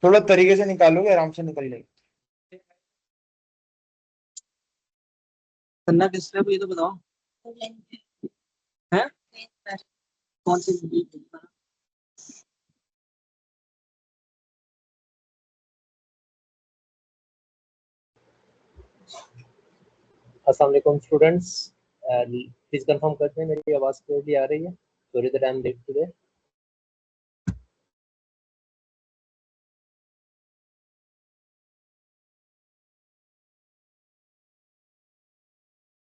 थोड़ा तरीके से निकालोगे आराम से निकल जाएगी। करना किस पे ये तो बताओ है कौन सी अस्सलाम वालेकुम स्टूडेंट्स, प्लीज कंफर्म करते हैं मेरी आवाज क्लियरली आ रही है? Sorry that I am late today.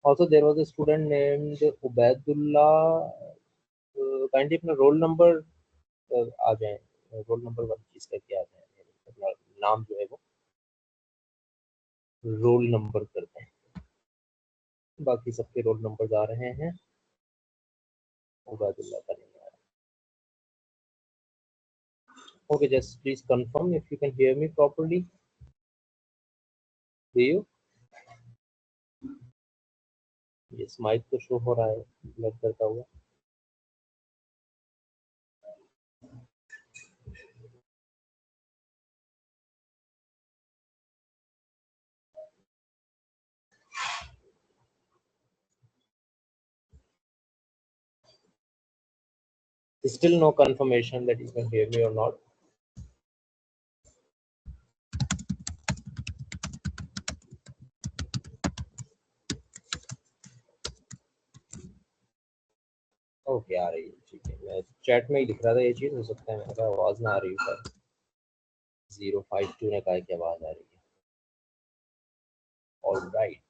Also there was a student named Ubaidullah. Kindly अपना रोल नंबर आ जाए, रोल नंबर वाली चीज करके आ जाए, अपना नाम जो है वो रोल नंबर करते हैं। बाकी सबके रोल नंबर आ रहे हैं, उबैदुल्लाह का नहीं आ रहा। Okay, just please confirm if you can hear me properly. Do you? Yes, mike तो शो हो रहा है ब्लर करता हुआ। Still no confirmation that you can hear me or not. Okay आ रही है, ठीक है। मैं चैट में ही दिख रहा था ये चीज, हो सकता है मेरा आवाज ना आ रही हो। 052 ने कहा कि आवाज आ रही है। ऑलराइट,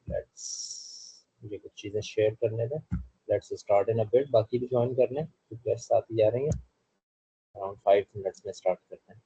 लेट्स, मुझे कुछ चीजें शेयर करने दें। Let's start in a bit. बाकी भी ज्वाइन करने क्योंकि साथ ही जा रही हैं। अराउंड 5 मिनट्स में स्टार्ट करते हैं।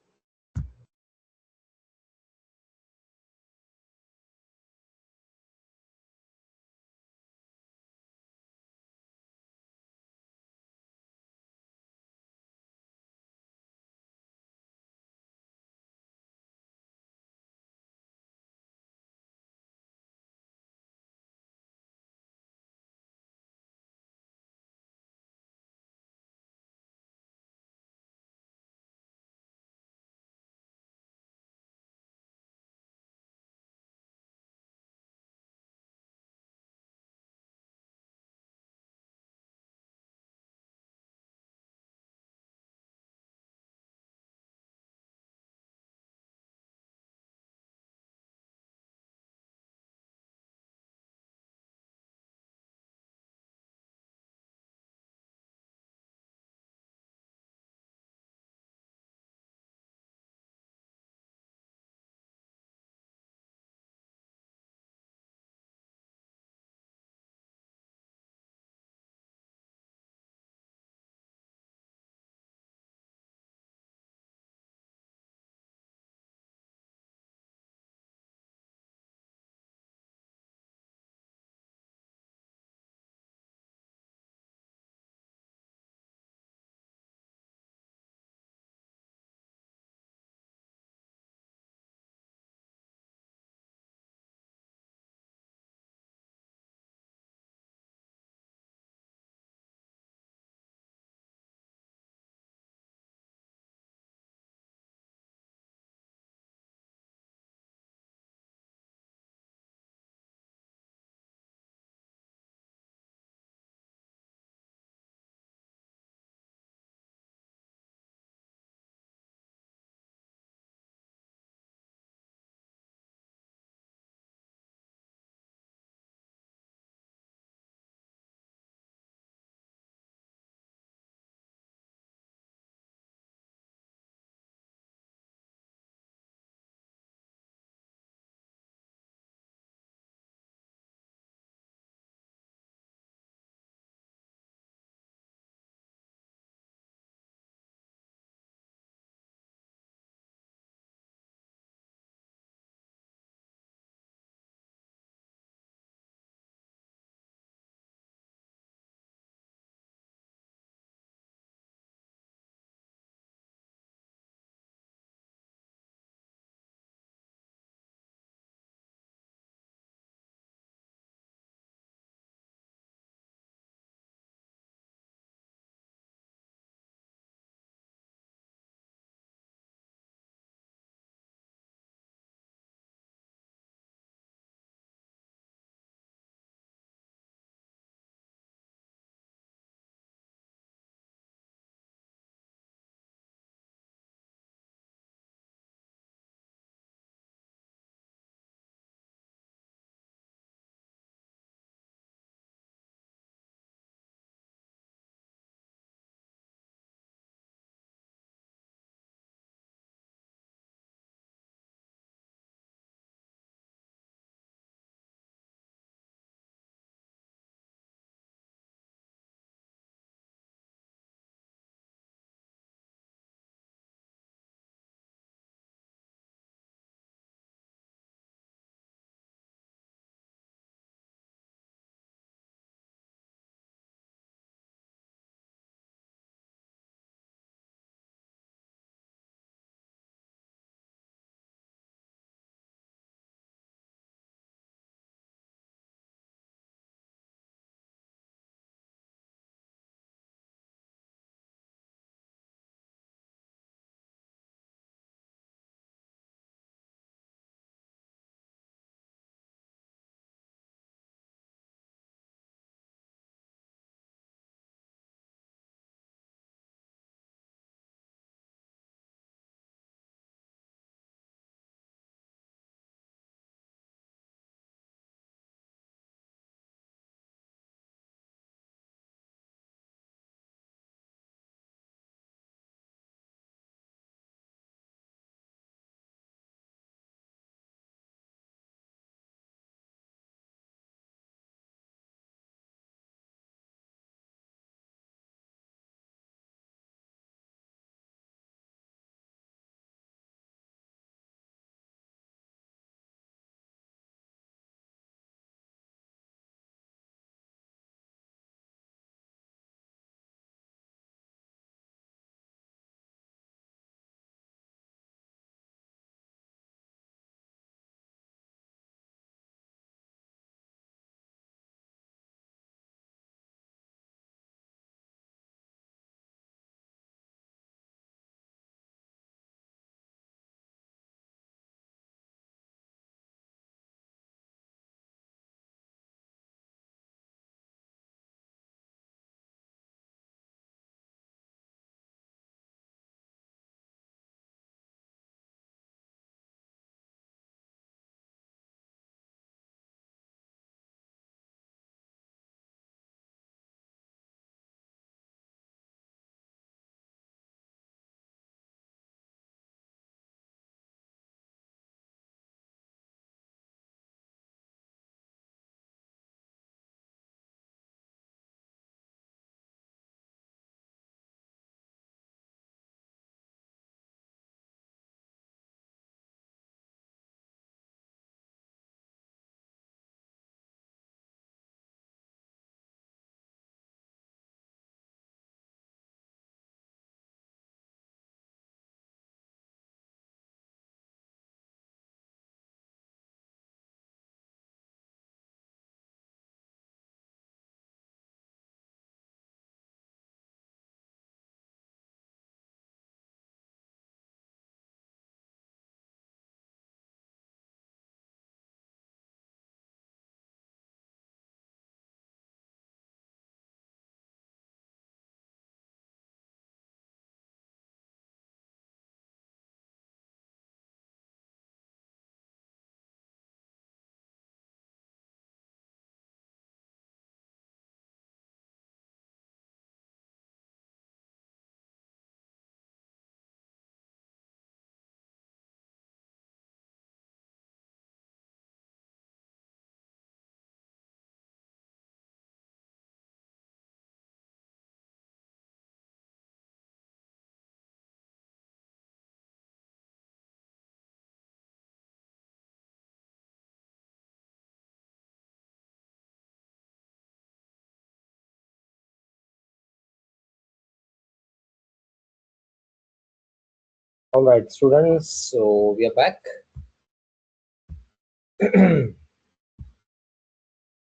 All right, students, so we are back.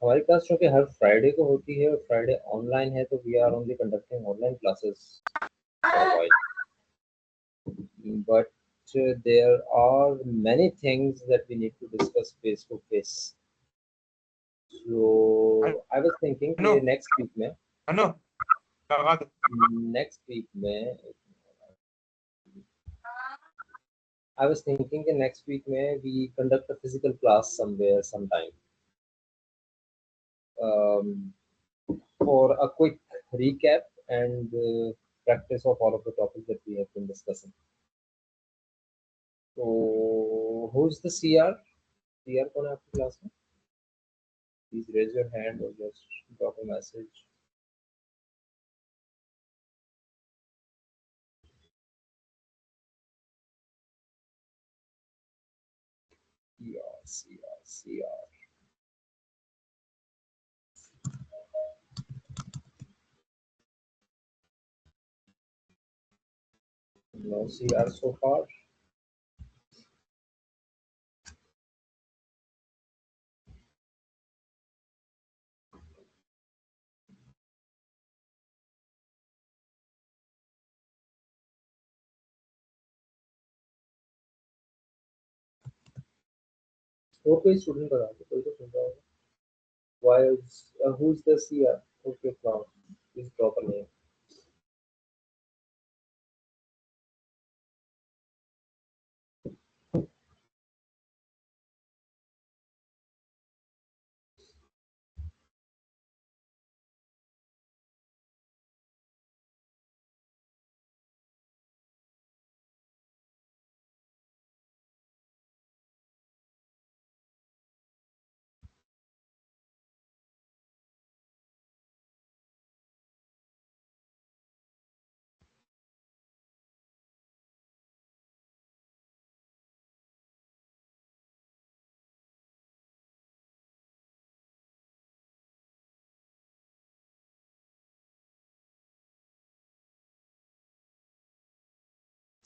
हमारी क्लास चूँकि हर फ्राइडे को होती है और फ्राइडे ऑनलाइन है, तो we are only conducting online classes for a while, but there are many things that we need to discuss face to face. So I was thinking कि No. next week में अनु लगा दो I was thinking that next week we conduct a physical class somewhere, sometime, for a quick recap and practice of all of the topics that we have been discussing. So, who's the CR? CR कौन है आपकी class में? Please raise your hand or just drop a message. CR. No CR so far. और कोई student बता दो, कोई तो सुन रहा होगा. Why is who's the CR? Okay, from please drop a name.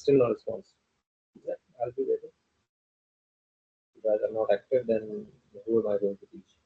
Still no response. Yeah, I'll be waiting. If you guys are not active, then who am I going to teach?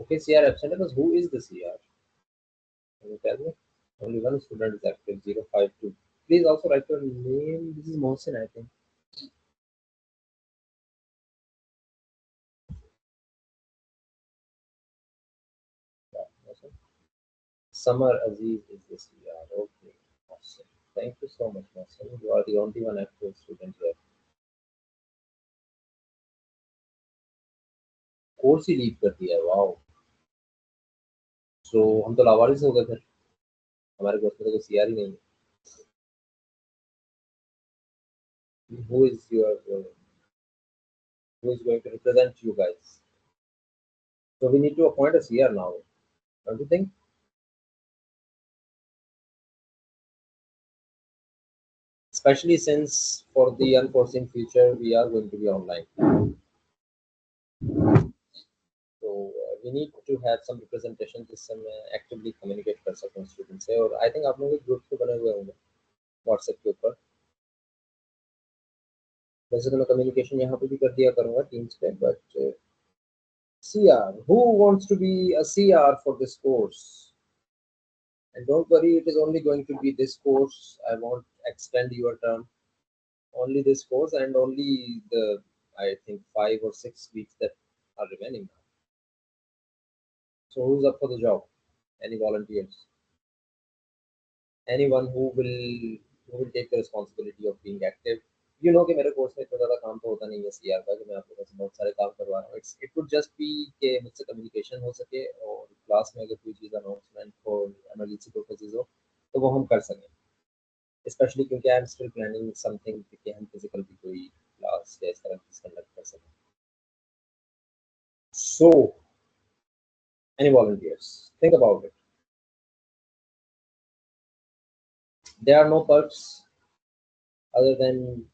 Okay, CR absent, because who is the CR? Can you tell me? Only one student is active, 052. Please also write your name. This is Mohsin, I think. Yeah, Mohsin. Samar Aziz is the CR. Okay, awesome. Thank you so much, Mohsin. You are the only one active student here. Course he leave कर दिया है, wow. सो हम तो लावारिस हो गए फिर, हमारे course में तो कोई सीआर ही नहीं है. Who is your who is going to represent you guys? So we need to appoint a CR now, don't you think? Especially since for the unforeseen future we are going to be online. So we need to have some representation जिससे मैं actively communicate कर सकूँ students से. और I think आप लोगों के group तो बने हुए होंगे WhatsApp के ऊपर. वैसे तो मैं communication यहाँ पे भी कर दिया करूँगा Teams पे, but CR, who wants to be a CR for this course? And don't worry, it is only going to be this course. I won't extend your term. Only this course and only the, I think, 5 or 6 weeks that are remaining now. So who's up for the job? Any volunteers? Anyone who will take the responsibility of being active? You know कि मेरे course में इतना ज़्यादा काम तो होता नहीं है सीआर का कि मैं आप लोगों से बहुत सारे काम करवा रहा हूँ. It would just be कि मुझसे कम्युनिकेशन हो सके और क्लास में अगर कोई चीज़ अनाउंसमेंट हो, इमरजेंसी पर्पसेस हो, तो वो हम कर सकें, स्पेशली क्योंकि I am still planning something कि हम फिजिकल भी कोई क्लास या इस तरह की कंडक्ट कर सकें. So, any volunteers? Think about it. There are no perks other than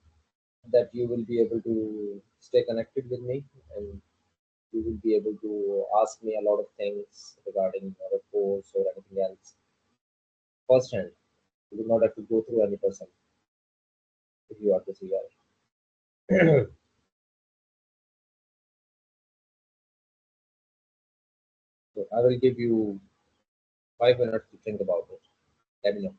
that you will be able to stay connected with me, and you will be able to ask me a lot of things regarding our course or anything else firsthand. You will not have to go through any person if you are the CR. So I will give you 5 minutes to think about it. Let me know.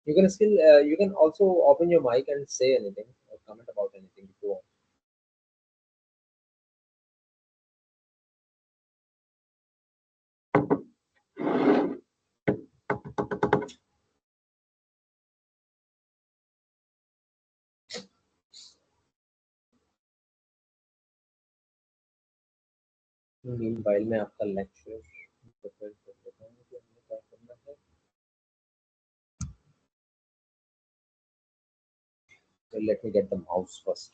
You can still you can also open your mic and say anything or comment about anything if you want. Meanwhile मैं आपका lecture prepare कर लेता हूँ कि हमें क्या करना है. So let me get the mouse first.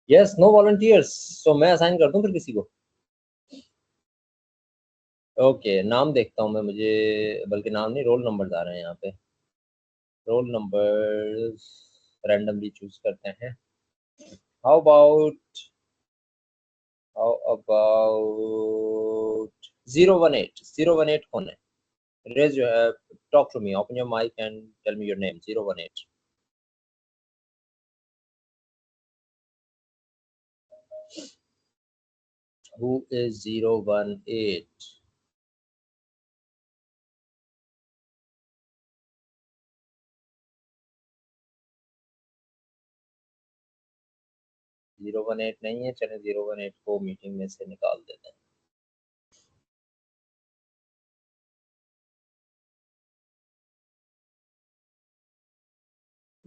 Yes, no volunteers. So मैं assign कर दूं फिर किसी को. ओके, नाम देखता हूँ मैं, मुझे बल्कि नाम नहीं, रोल नंबर्स आ रहे हैं यहाँ पे. रोल नंबर्स रैंडमली चूज करते हैं. हाउ अबाउट 018 कौन है? Raise your talk to me, open your mic and tell me your name. 018. Who is 018? Zero one eight नहीं है, चले 018 को मीटिंग में से निकाल देते हैं.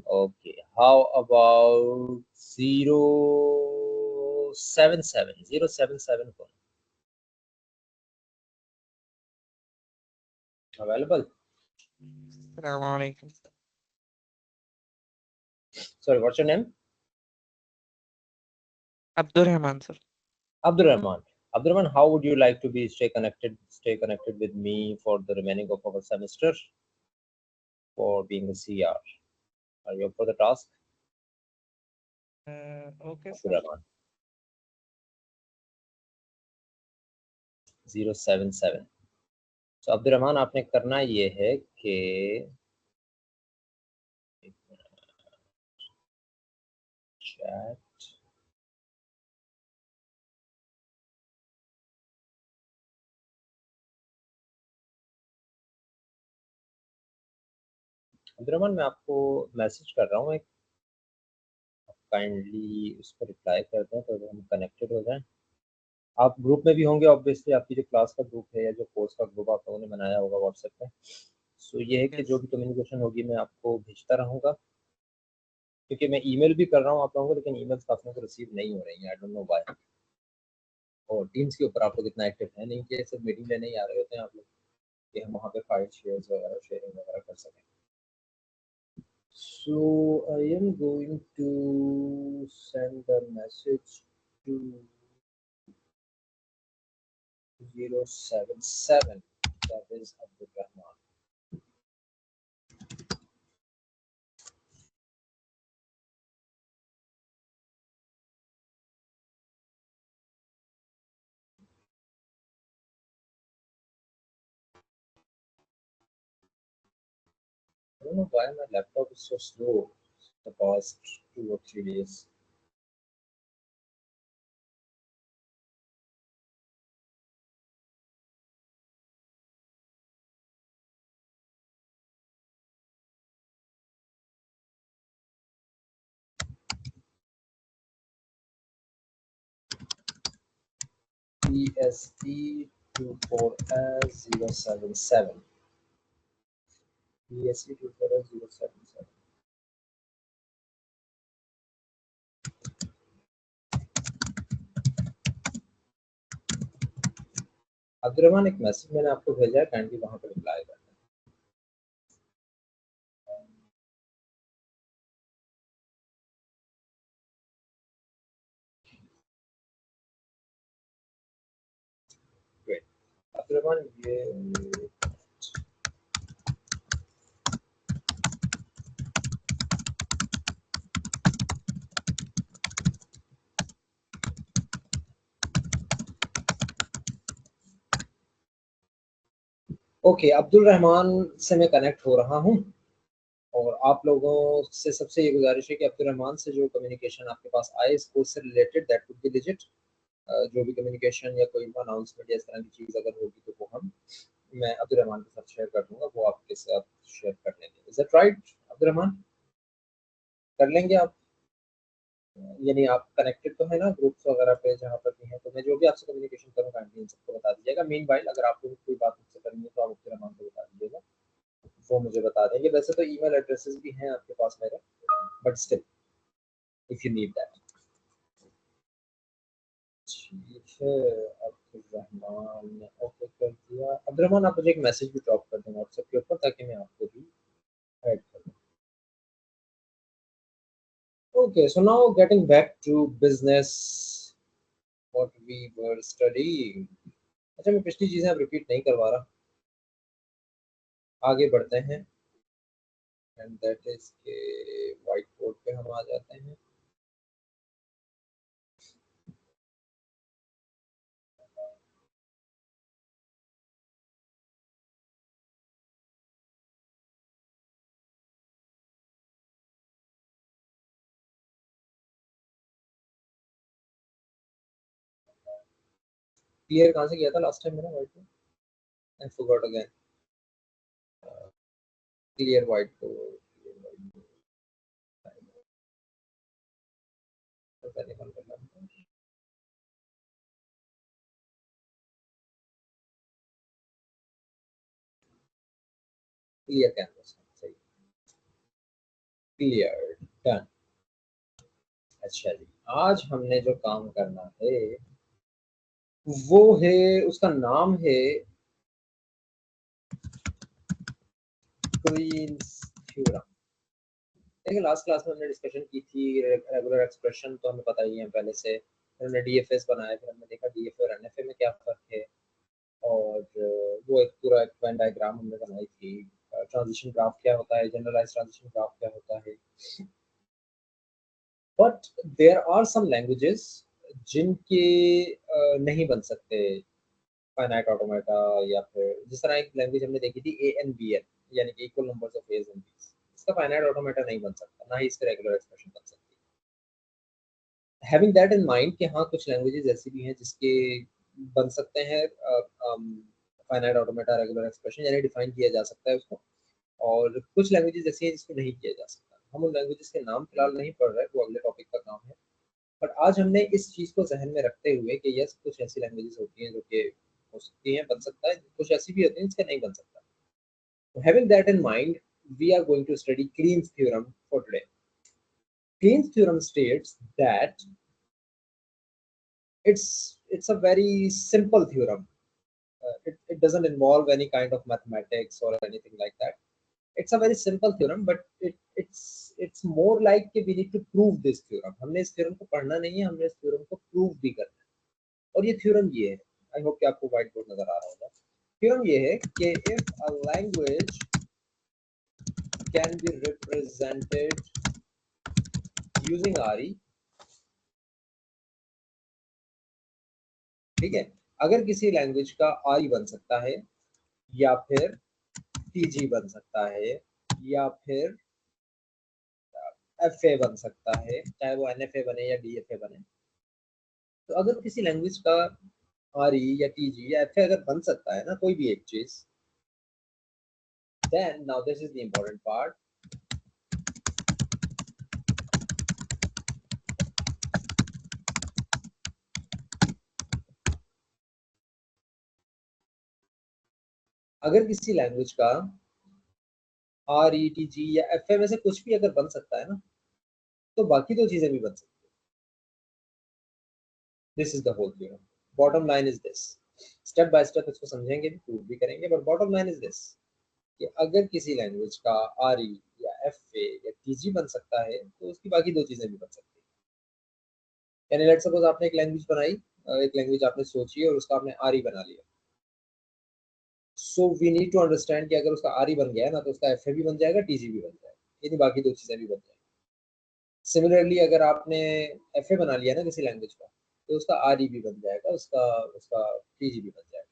Okay, how about 077? 077 कौन? Available? Assalamualaikum. Sorry, what's your name? Abdurrahman, sir. Abdurrahman. Abdurrahman, how would you like to stay connected with me for the remaining of our semester for being a CR? Are you up for the task? Okay, sir. Abdurrahman. 077. So Abdurrahman, आपने करना ये है कि chat Abdul Rahman, मैं आपको message कर रहा हूँ, एक काइंडली उस पर रिप्लाई कर दें तो हम कनेक्टेड हो जाएं। आप ग्रुप में भी होंगे ऑब्वियसली, आपकी जो क्लास का ग्रुप है या जो कोर्स का ग्रुप आप लोगों ने बनाया होगा व्हाट्सएप पे। सो ये है कि जो Yes. भी कम्युनिकेशन होगी मैं आपको भेजता रहूँगा, क्योंकि मैं ईमेल भी कर रहा हूँ आप लोगों को, लेकिन ईमेल्स काफ़ी को रिसीव नहीं हो रही हैं, आई डोंट नो व्हाई। और टीम्स के ऊपर आप लोग इतना एक्टिव है नहीं कि सिर्फ मीटिंग लेने ही आ रहे होते हैं आप लोग, कि हम वहाँ पे फाइल शेयर्स वगैरह शेयरिंग वगैरह कर सकें। So I am going to send a message to 077, that is Abdul Rahman. I don't know why my laptop is so slow the past 2 or 3 days. PSE24S077. PSE24S077. Abdurrahman, एक message मैंने आपको भेजा है, kindly वहां पर reply करना। Great Abdurrahman, ये okay, Abdul Rahman से मैं कनेक्ट हो रहा हूँ, और आप लोगों से सबसे ये गुजारिश है कि अब्दुल रहमान से जो कम्युनिकेशन आपके पास आए इस कोर्स से related, that would be digit. जो भी कम्युनिकेशन या कोई अनाउंसमेंट या इस तरह की चीज़ अगर होगी तो वो मैं अब्दुल रहमान के साथ शेयर कर दूंगा, वो आपके साथ शेयर कर लेंगे। Is that right Abdul Rahman? कर लेंगे आप? यानी आप कनेक्टेड तो है ना ग्रुप्स वगैरह पे जहाँ पर भी हैं, तो मैं जो भी आपसे कम्युनिकेशन करूँ काइंडली इन सबको बता दीजिएगा। मीनवाइल अगर आपको कोई बात मुझसे करनी है तो आप अब्दुल रहमान को बता दीजिएगा, वो मुझे बता देंगे। वैसे तो ईमेल एड्रेसेस भी हैं आपके पास मेरे, but still if you need that. ठीक है, अब्दुल रहमान ने ओके कर दिया। अब्दुल रहमान, आप मुझे एक मैसेज भी ड्रॉप कर दें व्हाट्सएप के ऊपर, ताकि मैं आपको भी ऐड कर दूँ। Okay, so now getting back to business, what we were studying. अच्छा, मैं पिछली चीजें अब रिपीट नहीं करवा रहा, आगे बढ़ते हैं। एंड दैट इज के व्हाइट बोर्ड पे हम आ जाते हैं। क्लियर कहाँ से किया था लास्ट टाइम मेरा white board? I forgot again. Clear white board, पहले कौन करना है? क्लियर कैनवस, सही, क्लियर, डन। अच्छा जी, आज हमने जो काम करना है वो है, उसका नाम है ग्रीन्स थ्योरम। देखिए, लास्ट क्लास में हमने डिस्कशन की थी रेगुलर एक्सप्रेशन, तो हमें पता ही है पहले से। हमने डीएफएस बनाया, फिर हमने देखा डीएफए और एनएफए में क्या फर्क है, और वो एक पूरा एक वेन डायग्राम हमने बनाई थी। ट्रांजिशन ग्राफ क्या होता है, जनरलाइज ट्रांजिशन ग्राफ क्या होता है। But there are some languages जिनके नहीं बन सकते फाइनाइट ऑटोमेटा, या फिर जिस तरह एक लैंग्वेज हमने देखी थी ANBL, यानी कि equal numbers of a's and b's. इसका फाइनाइट ऑटोमेटा नहीं बन सकता, ना ही इसका रेगुलर एक्सप्रेशन बन सकती। हैविंग दैट इन माइंड कि हाँ, कुछ लैंग्वेजेस ऐसी भी हैं जिसके बन सकते हैं फाइनाइट ऑटोमेटा रेगुलर एक्सप्रेशन, यानी डिफाइन किया जा सकता है उसको, और कुछ लैंग्वेजेस ऐसी हैं जिसको नहीं किया जा सकता। हम उन लैंग्वेजेस के नाम फिलहाल नहीं पढ़ रहे, वो अगले टॉपिक का काम है। बट आज हमने इस चीज को जहन में रखते हुए कि यस कुछ ऐसी लैंग्वेजेस होती हैं जो कि हो सकती हैं, बन सकता है, कुछ ऐसी भी होती हैं जिसका नहीं बन सकता। So having that in mind, we are going to study Green's theorem for today. Green's theorem states that it's a very simple theorem. It doesn't involve any kind of mathematics or anything like that. It's a very simple theorem, but it's more like कि we need to prove this theorem. हमने इस theorem को पढ़ना नहीं है, हमने इस theorem को prove भी करना है। और ये theorem ये है, I hope कि आपको white board नजर आ रहा होगा। theorem ये है कि if a language can be represented using RE, ठीक है, अगर किसी लैंग्वेज का RE बन सकता है या फिर TG बन सकता है या फिर FA बन सकता है, चाहे वो NFA बने या DFA बने, तो अगर किसी लैंग्वेज का RE या TG या FA अगर बन सकता है ना, कोई भी एक चीज, then now this is the important part, अगर किसी लैंग्वेज का RE TG या FA में से कुछ भी अगर बन सकता है ना, तो बाकी दो चीजें भी बन सकती है। This is the whole theorem. Bottom line is this, step by step इसको समझेंगे भी, प्रूव भी करेंगे, but bottom line is this कि अगर किसी लैंग्वेज का RE या FA या TG बन सकता है तो उसकी बाकी दो चीजें भी बन सकती है। यानी लेट्स सपोज आपने एक लैंग्वेज बनाई, एक लैंग्वेज आपने सोची और उसका आपने RE बना लिया, so we need to understand कि अगर उसका RE बन गया है ना, तो उसका FA भी बन जाएगा, TG भी बन जाएगा, यानी बाकी दो चीजें भी बन जाएगी। सिमिलरली अगर आपने FA बना लिया ना किसी लैंग्वेज का, तो उसका RE भी बन जाएगा, उसका उसका TG भी बन जाएगा।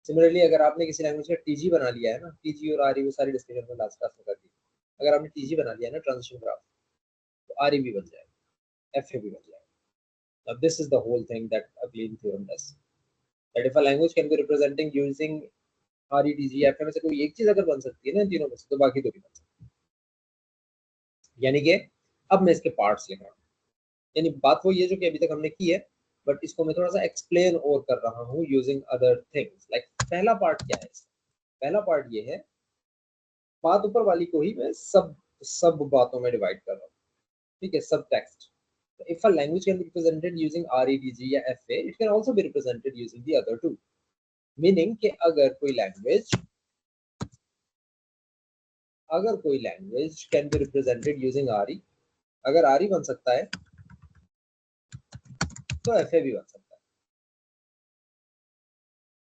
सिमिलरली अगर आपने किसी लैंग्वेज का TG बना लिया है ना, TG और RE वो सारी डिस्कशन में लास्ट क्लास में कर दी, अगर आपने TG बना लिया है ना ट्रांजिशन ग्राफ, तो RE भी बन जाएगा, FA भी बन जाएगा। Now this is the whole thing that a Green theorem does. That if a language can be representing using RE, TG, FA में से कोई एक चीज अगर बन सकती है ना इन तीनों में से, तो बाकी दो भी बन सकती है। यानी कि अब मैं इसके पार्ट्स लिख रहा हूँ, यानी बात वो ये जो कि अभी तक हमने की है, बट इसको मैं थोड़ा सा एक्सप्लेन और कर रहा हूँ यूजिंग अदर थिंग्स। लाइक पहला पार्ट क्या है इसका? पहला पार्ट ये है, बात ऊपर वाली को ही मैं सब सब बातों में डिवाइड कर रहा हूँ, ठीक है, सब text. If a language can be represented using RE, TG या FA, it can also be represented using the other two. Meaning कि अगर कोई language can be represented using RE, अगर RE बन सकता है तो FA भी बन सकता है।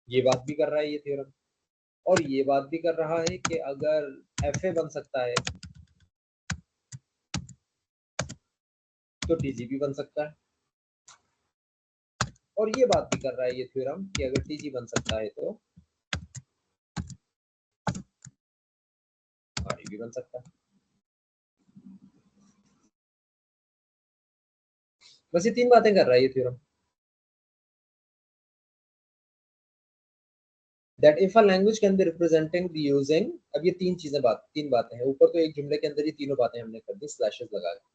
ये बात भी कर रहा है ये थ्योरम, और ये बात भी कर रहा है कि अगर FA बन सकता है तो TG भी बन सकता है, और ये बात भी कर रहा है ये थ्योरम कि अगर TG बन सकता है तो RE भी बन सकता है। बस ये तीन बातें कर रहा है ये theorem. That if a language can be representing the using, अब ये तीन बातें हैं, ऊपर तो एक जुमले के अंदर ये तीनों बातें हमने कर दी स्लैशेस लगा के।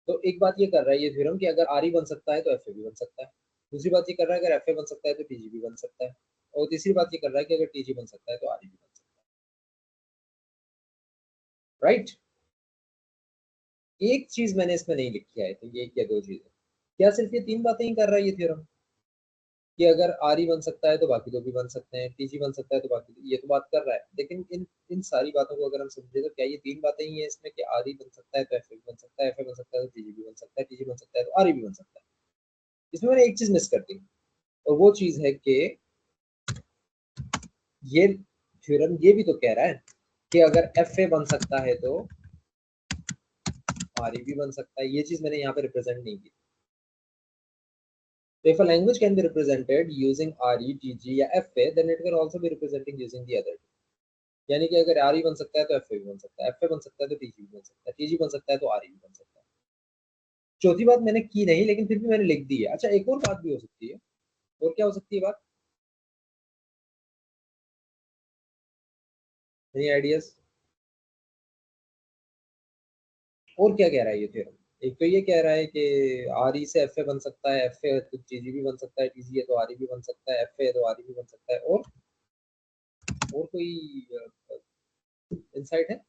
तो एक बात ये कर रहा है ये थ्योरम कि अगर RE बन सकता है तो FA भी बन सकता है। दूसरी बात ये कर रहा है अगर FA बन सकता है तो TG भी बन सकता है, और तीसरी बात ये कर रहा है कि अगर TG बन सकता है तो RE भी बन सकता है। राइट, एक चीज मैंने इसमें नहीं लिखी है, तो ये क्या दो चीजें, क्या सिर्फ ये तीन बातें ही कर रहा है ये थ्योरम कि अगर RE बन सकता है तो बाकी दो भी बन सकते हैं, TG बन सकता है तो बाकी, ये तो बात कर रहा है। लेकिन इन सारी बातों को अगर हम समझे तो क्या ये तीन बातें ही है इसमें कि RE बन सकता है तो FA भी बन सकता है, FA बन सकता है तो TG भी बन सकता है, TG बन सकता है तो RE भी बन सकता है। इसमें मैंने एक चीज मिस कर दी, और वो चीज है कि ये थ्योरम ये भी तो कह रहा है कि अगर FA बन सकता है तो RE भी बन सकता है। ये चीज मैंने यहाँ पे रिप्रेजेंट नहीं की। So if a language can be represented using RE, TG या FA, then it can also be representing using the other two. यानी कि अगर RE बन सकता है तो FA भी बन सकता है, FA बन सकता है तो TG भी बन सकता है, TG बन सकता है तो RE भी बन सकता है। चौथी बात मैंने की नहीं, लेकिन फिर भी मैंने लिख दी है। अच्छा, एक और बात भी हो सकती है, और क्या हो सकती है बात? Any ideas? और क्या कह रहा है ये थ्योरम? एक तो ये कह रहा है कि आर ई से एफ ए बन सकता है, एफ ए तो टी जी भी बन सकता है, टी जी है तो आर ई भी बन सकता है, एफ ए तो आर ई भी बन सकता है, और कोई इंसाइट है?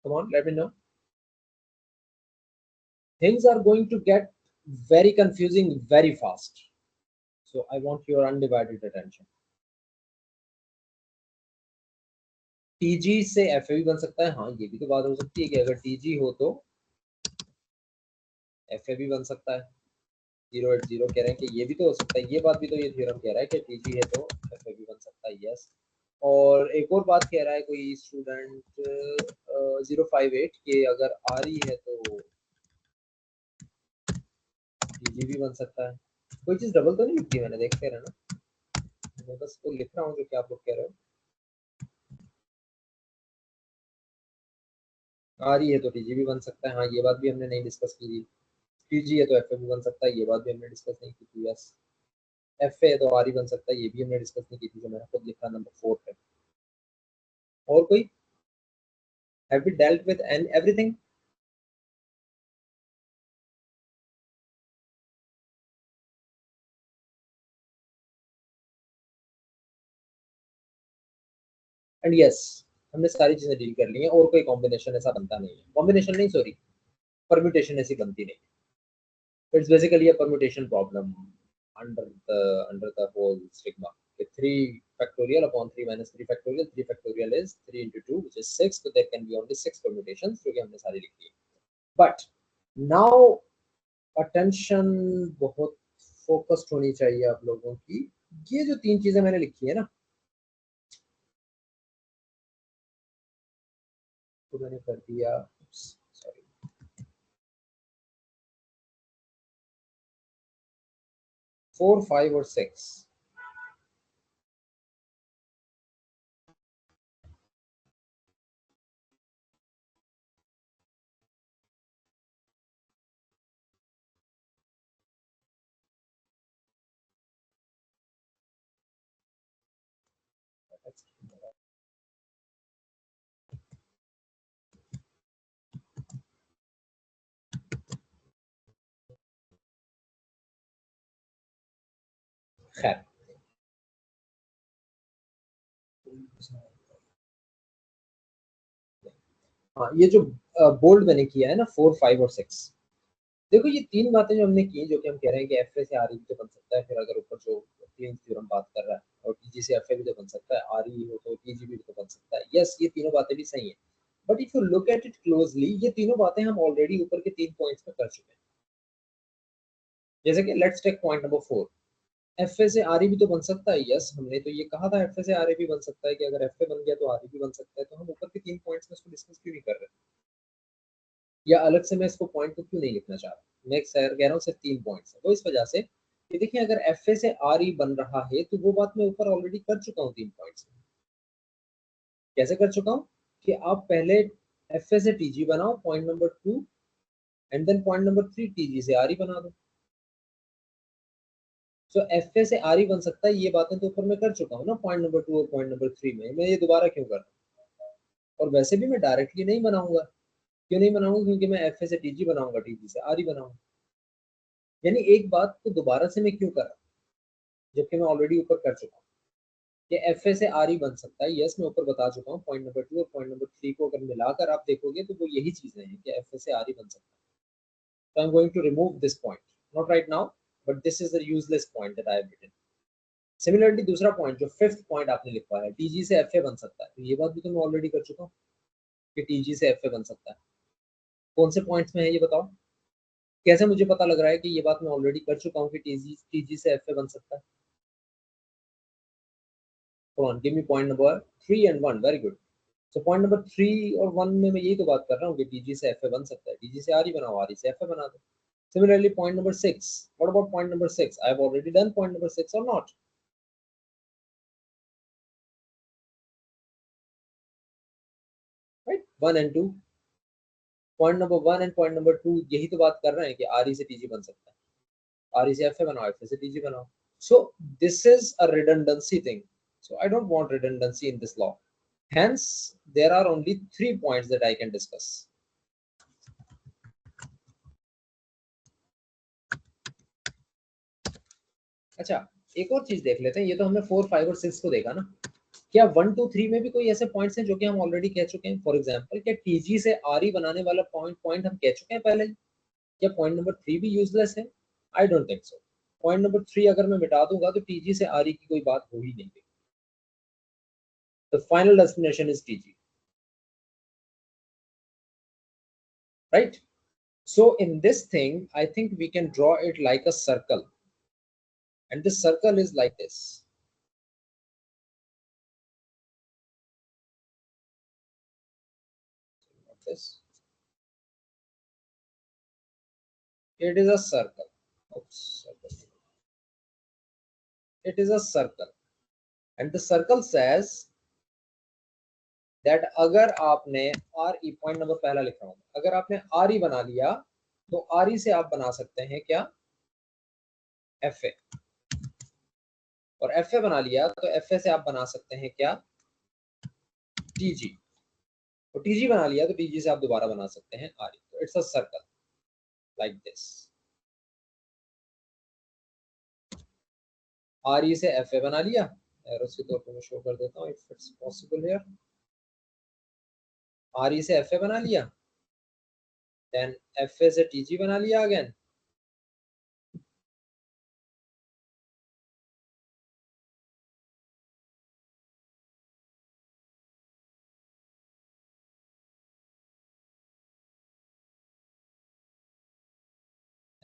Come on, let me know. Things are going to get very confusing very fast. So I want your undivided attention. TG से एफ भी बन सकता है, हाँ ये भी तो बात हो सकती है कि अगर टीजी हो तो एफ भी बन सकता है। 080 कह रहे हैं कि ये भी तो हो सकता है, ये बात भी तो ये थ्योरम कह रहा है कि टीजी है तो एफ भी बन सकता है, यस। और एक और बात कह रहा है कोई स्टूडेंट 058 कि अगर आर ई है तो टीजी भी बन सकता है। कोई चीज डबल तो नहीं लिखी मैंने, देखते रहना, मैं बस वो लिख रहा हूँ जो कि आप लोग कह रहे हो। आर ई है तो टीजी भी बन सकता है, हाँ ये बात भी हमने नहीं डिस्कस की थी। टीजी है तो एफ भी बन सकता है, ये बात भी हमने डिस्कस नहीं की थी, यस। एफ है तो आर ही बन सकता है, ये भी हमने डिस्कस नहीं की थी, जो मैंने खुद लिखा नंबर 4 पे। और कोई? Have we dealt with and everything? And yes, हमने सारी चीजें डील कर ली हैं, और कोई कॉम्बिनेशन ऐसा बनता नहीं है, कॉम्बिनेशन नहीं सॉरी, परम्यूटेशन ऐसी बनती नहीं। It's basically a permutation problem under the whole stigma. 3 factorial upon 3 minus 3 factorial, 3 factorial is 3 into 2 which is 6, so there can be only 6 permutations, जो कि हमने सारी लिखी है। बट नाउ अटेंशन बहुत फोकस्ड होनी चाहिए आप लोगों की। ये जो 3 चीजें मैंने लिखी है ना, तो मैंने कर दिया, सॉरी, 4 5 और 6। खैर, हाँ ये जो बोल्ड मैंने किया है ना 4 5 और 6, देखो ये 3 बातें जो हमने की, जो कि हम कह रहे हैं कि एफ ए से आर ई भी तो बन सकता है, फिर अगर ऊपर जो 3 थ्योरम बात कर रहा है, और टीजी से एफ ए भी तो बन सकता है, आर ई हो तो टीजी भी तो बन सकता है, यस ये तीनों बातें भी सही है। But if you look at it closely, ये तीनों बातें हम ऑलरेडी ऊपर के 3 पॉइंट्स में कर चुके हैं। जैसे कि let's take point number 4, F A से आर ई भी तो बन सकता है, यस हमने तो ये कहा था एफ ए से आर ए भी बन सकता है, कि अगर एफ ए बन गया तो आर ई भी बन सकता है, तो हम ऊपर के 3 पॉइंट्स में इसको डिस्कस क्यों नहीं कर रहे, या अलग से मैं इसको पॉइंट को क्यों नहीं लिखना चाह रहा। मैं कह रहा हूँ सिर्फ 3 पॉइंट्स है, वो इस वजह से कि देखिए अगर एफ ए से आर ई बन रहा है तो वो बात मैं ऊपर ऑलरेडी कर चुका हूँ 3 पॉइंट्स में। कैसे कर चुका हूँ कि आप पहले एफ ए से टी जी बनाओ point number 2, and then point number 3 T G से आर ई बना दो। सो एफ ए से आर ई बन सकता है, ये बातें तो ऊपर मैं कर चुका हूँ ना पॉइंट नंबर 2 और पॉइंट नंबर 3 में, मैं ये दोबारा क्यों कर रहा हूँ। और वैसे भी मैं डायरेक्टली नहीं बनाऊंगा, क्यों नहीं बनाऊंगा, क्योंकि मैं एफ ए से टी जी बनाऊंगा, टी जी से आर ई बनाऊंगा। यानी एक बात को दोबारा से मैं क्यों कर रहा हूँ, जबकि मैं ऑलरेडी ऊपर कर चुका हूँ कि एफ ए से आर ई बन सकता है, यस मैं ऊपर बता चुका हूँ पॉइंट नंबर 2 और पॉइंट नंबर 3 को अगर मिलाकर आप देखोगे तो वो यही चीजें हैं कि एफ ए से आर ई बन सकता है। So I'm going to remove this point, not right now, but this is the useless point that I have written. Similarly, दूसरा पॉइंट जो फिफ्थ पॉइंट आपने लिखा है, टीजी से एफ ए बन सकता है, तो ये बात भी तो मैं ऑलरेडी कर चुका हूँ कि टीजी से एफ ए बन सकता है। कौन से पॉइंट्स में है ये बताओ, कैसे मुझे पता लग रहा है कि ये बात मैं ऑलरेडी कर चुका हूँ कि टीजी टीजी से एफ ए बन सकता है। Come on, give me point number 3 and 1. Very good. So point number 3 और 1 में मैं यही तो बात कर रहा हूँ कि टीजी से एफ ए बन सकता है, टीजी से आर ई बनाओ, आर ई से एफ ए बना दो। Similarly, point number 6. What about point number 6? I have already done point number 6 or not? Right? 1 and 2. Point number 1 and point number 2 यही तो बात कर रहे हैं कि आर ई से टीजी बन सकता है, RE से FA बनाओ, FA से TG बनाओ. So this is a redundancy thing. So I don't want redundancy in this law. Hence, there are only 3 points that I can discuss. अच्छा, एक और चीज देख लेते हैं. ये तो हमने 4, 5 और 6 को देखा ना. क्या 1, 2, 3 में भी कोई ऐसे पॉइंट्स हैं जो कि हम ऑलरेडी कह चुके हैं? फॉर एग्जांपल, क्या TG से RE बनाने वाला पॉइंट हम कह चुके हैं पहले? क्या पॉइंट नंबर 3 भी यूजलेस है? I don't think so. Point number 3 अगर मैं मिटा दूंगा तो TG से RE की कोई बात हो ही नहीं. The final destination is TG. Right? So in this thing, I think we can draw it like a circle. And this circle is like this. Like this. It is a circle. Oops, circle. It is a circle. And the circle says that अगर आपने RE, point number पहला लिख रहा हूं, अगर आपने RE बना लिया तो RE से आप बना सकते हैं क्या? FA. और FA बना लिया तो FA से आप बना सकते हैं क्या? TG. और TG बना लिया तो TG से आप दोबारा बना सकते हैं RE. तो it's a circle like this. RE से FA बना लिया. एरोस के तौर पे मैं शो कर देता हूं if it's possible here. RE से FA बना लिया, देन FA से TG बना लिया अगेन.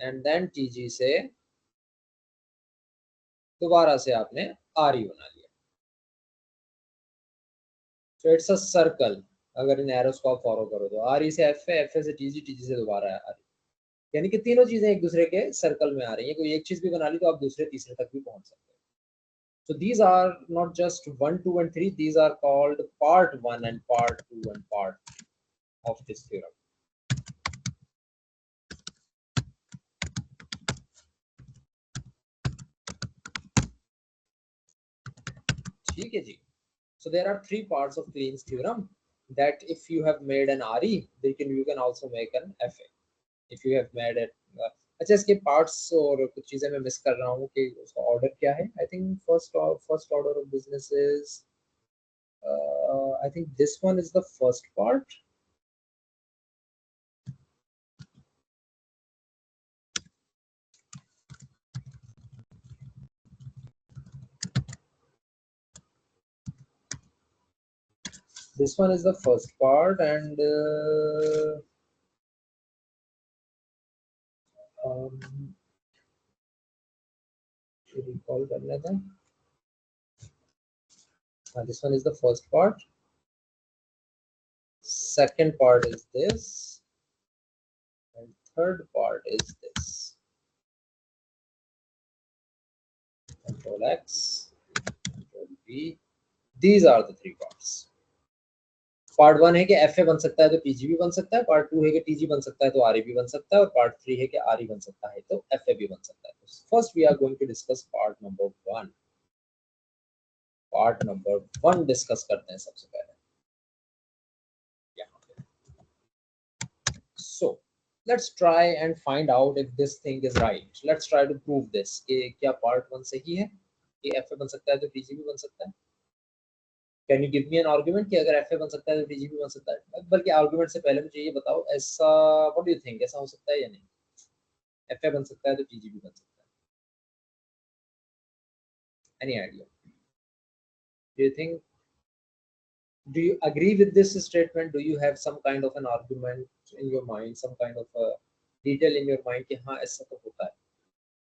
एंड देन TG से दोबारा से आपने RE बना लिया. So it's a circle. अगर इन एरोस को आप फॉलो करो तो RE से FA, FA से TG, TG से दोबारा RE. यानी कि तीनों चीजें एक दूसरे के सर्कल में आ रही हैं. कोई एक चीज भी बना ली तो आप दूसरे तीसरे तक भी पहुंच सकते हैं. So these are not just 1, 2 and 3. These are called part 1 and part 2 and part of this theorem. ठीक है जी. So there are 3 parts of Kleen's theorem that if you have made an RE, you can also make an FA. If you have made it. अच्छा, इसके parts और कुछ चीजें मैं miss कर रहा हूँ कि उसका ऑर्डर क्या है. I think first order of business is I think this one is the first part. This one is the first part and recall कर लेते हैं. This one is the first part. Second part is this and third part is this. Control X, Control V. These are the 3 parts. Part 1 है कि FA बन सकता है तो TG भी बन सकता है. पार्ट 2 है कि TG बन सकता है तो RE भी बन सकता है. और पार्ट 3 है कि RE बन सकता है तो FA भी बन सकता है. First we are going to discuss part number 1. Part number 1 discuss करते हैं सबसे पहले. So let's try and find out if this thing is right. Let's try to prove this. कि क्या पार्ट 1 सही है कि FA बन सकता है तो TG भी बन सकता है. Can you give me an argument कि अगर FA बन सकता है तो TG भी बन सकता है? बल्कि आर्गुमेंट से पहले मुझे ये बताओ, ऐसा व्हाट डू यू थिंक, ऐसा हो सकता है या नहीं? FA बन सकता है तो TG भी बन सकता है. Any idea? Do you think? Do you agree with this statement? Do you have some kind of an argument in your mind, some kind of a detail in your mind कि हाँ ऐसा तो होता है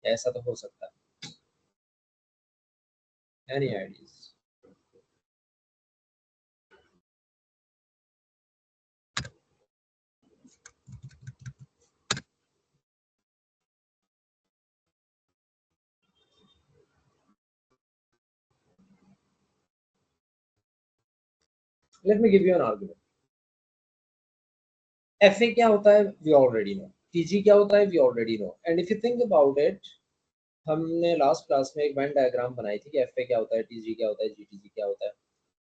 या ऐसा तो हो सकता है? Any ideas? Let me give you an argument. FA क्या होता है? We already know. TG क्या होता है? We already know. And if you think about it, हमने लास्ट क्लास में एक वेन डायग्राम बनाई थी कि एफ ए क्या होता है, टी जी क्या होता है, जी टी जी क्या होता है.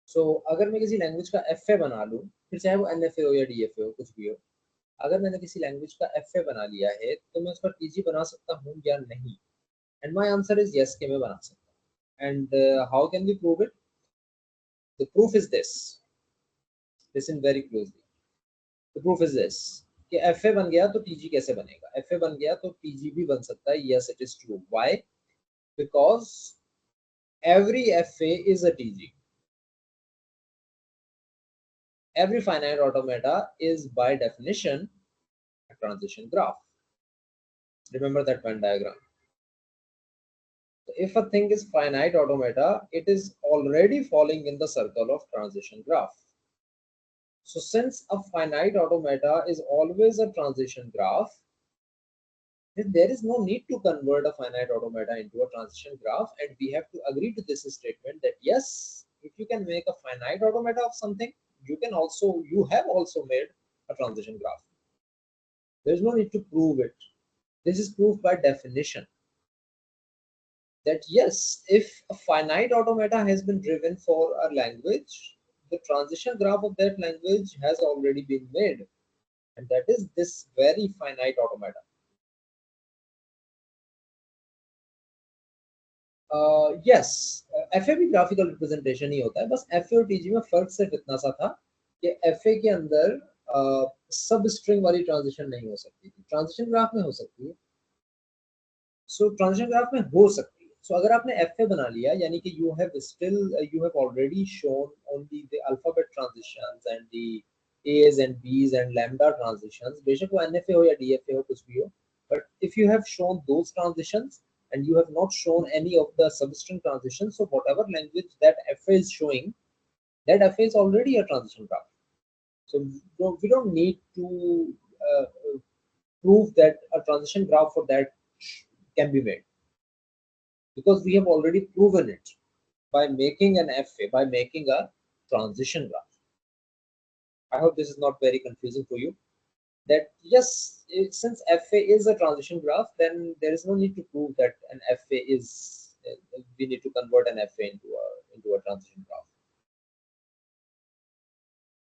सो अगर मैं किसी लैंग्वेज का एफ ए बना लूँ, फिर चाहे वो एन एफ ए हो या डी एफ ए हो, कुछ भी हो, अगर मैंने किसी लैंग्वेज का एफ ए बना लिया है तो मैं उसका टी जी बना सकता हूँ या नहीं? And my answer is yes, कि मैं बना सकता हूँ. And how can we prove it? The proof is this. Listen very closely. The proof is this कि एफ ए बन गया तो टी जी कैसे बनेगा? एफ ए बन गया तो टी जी भी बन सकता है. Yes, it is true. Why? Because every FA is a TG. Every finite automata is by definition a transition graph. Remember that Venn diagram. So if a thing is finite automata, it is already falling in the circle of transition graph. So since a finite automata is always a transition graph, then there is no need to convert a finite automata into a transition graph, and we have to agree to this statement that yes, if you can make a finite automata of something, you have also made a transition graph. There is no need to prove it. This is proof by definition that yes, if a finite automata has been driven for a language, the transition graph of that language has already been made, and that is this very finite automata. Yes, FA भी graphical representation ही होता है. बस FA और TG में फर्क सिर्फ इतना सा था कि एफए के अंदर सब स्ट्रिंग वाली ट्रांजिशन नहीं हो सकती थी, ट्रांजिशन ग्राफ में हो सकती है. सो ट्रांजिशन ग्राफ में हो सकती है. सो अगर आपने एफए बना लिया, यानी कि you have already shown only the alphabet transitions and the a's and b's and lambda transitions, बेशक वो एनएफए हो या डीएफए हो, कुछ भी हो, but if you have shown those transitions and you have not shown any of the substring transitions, so whatever language that FA is showing, that FA is already a transition graph. So we don't need to uh, prove that a transition graph for that can be made, because we have already proven it by making an FA, by making a transition graph. I hope this is not very confusing for you. That yes, since FA is a transition graph, then there is no need to prove that an FA is. We need to convert an FA into a transition graph.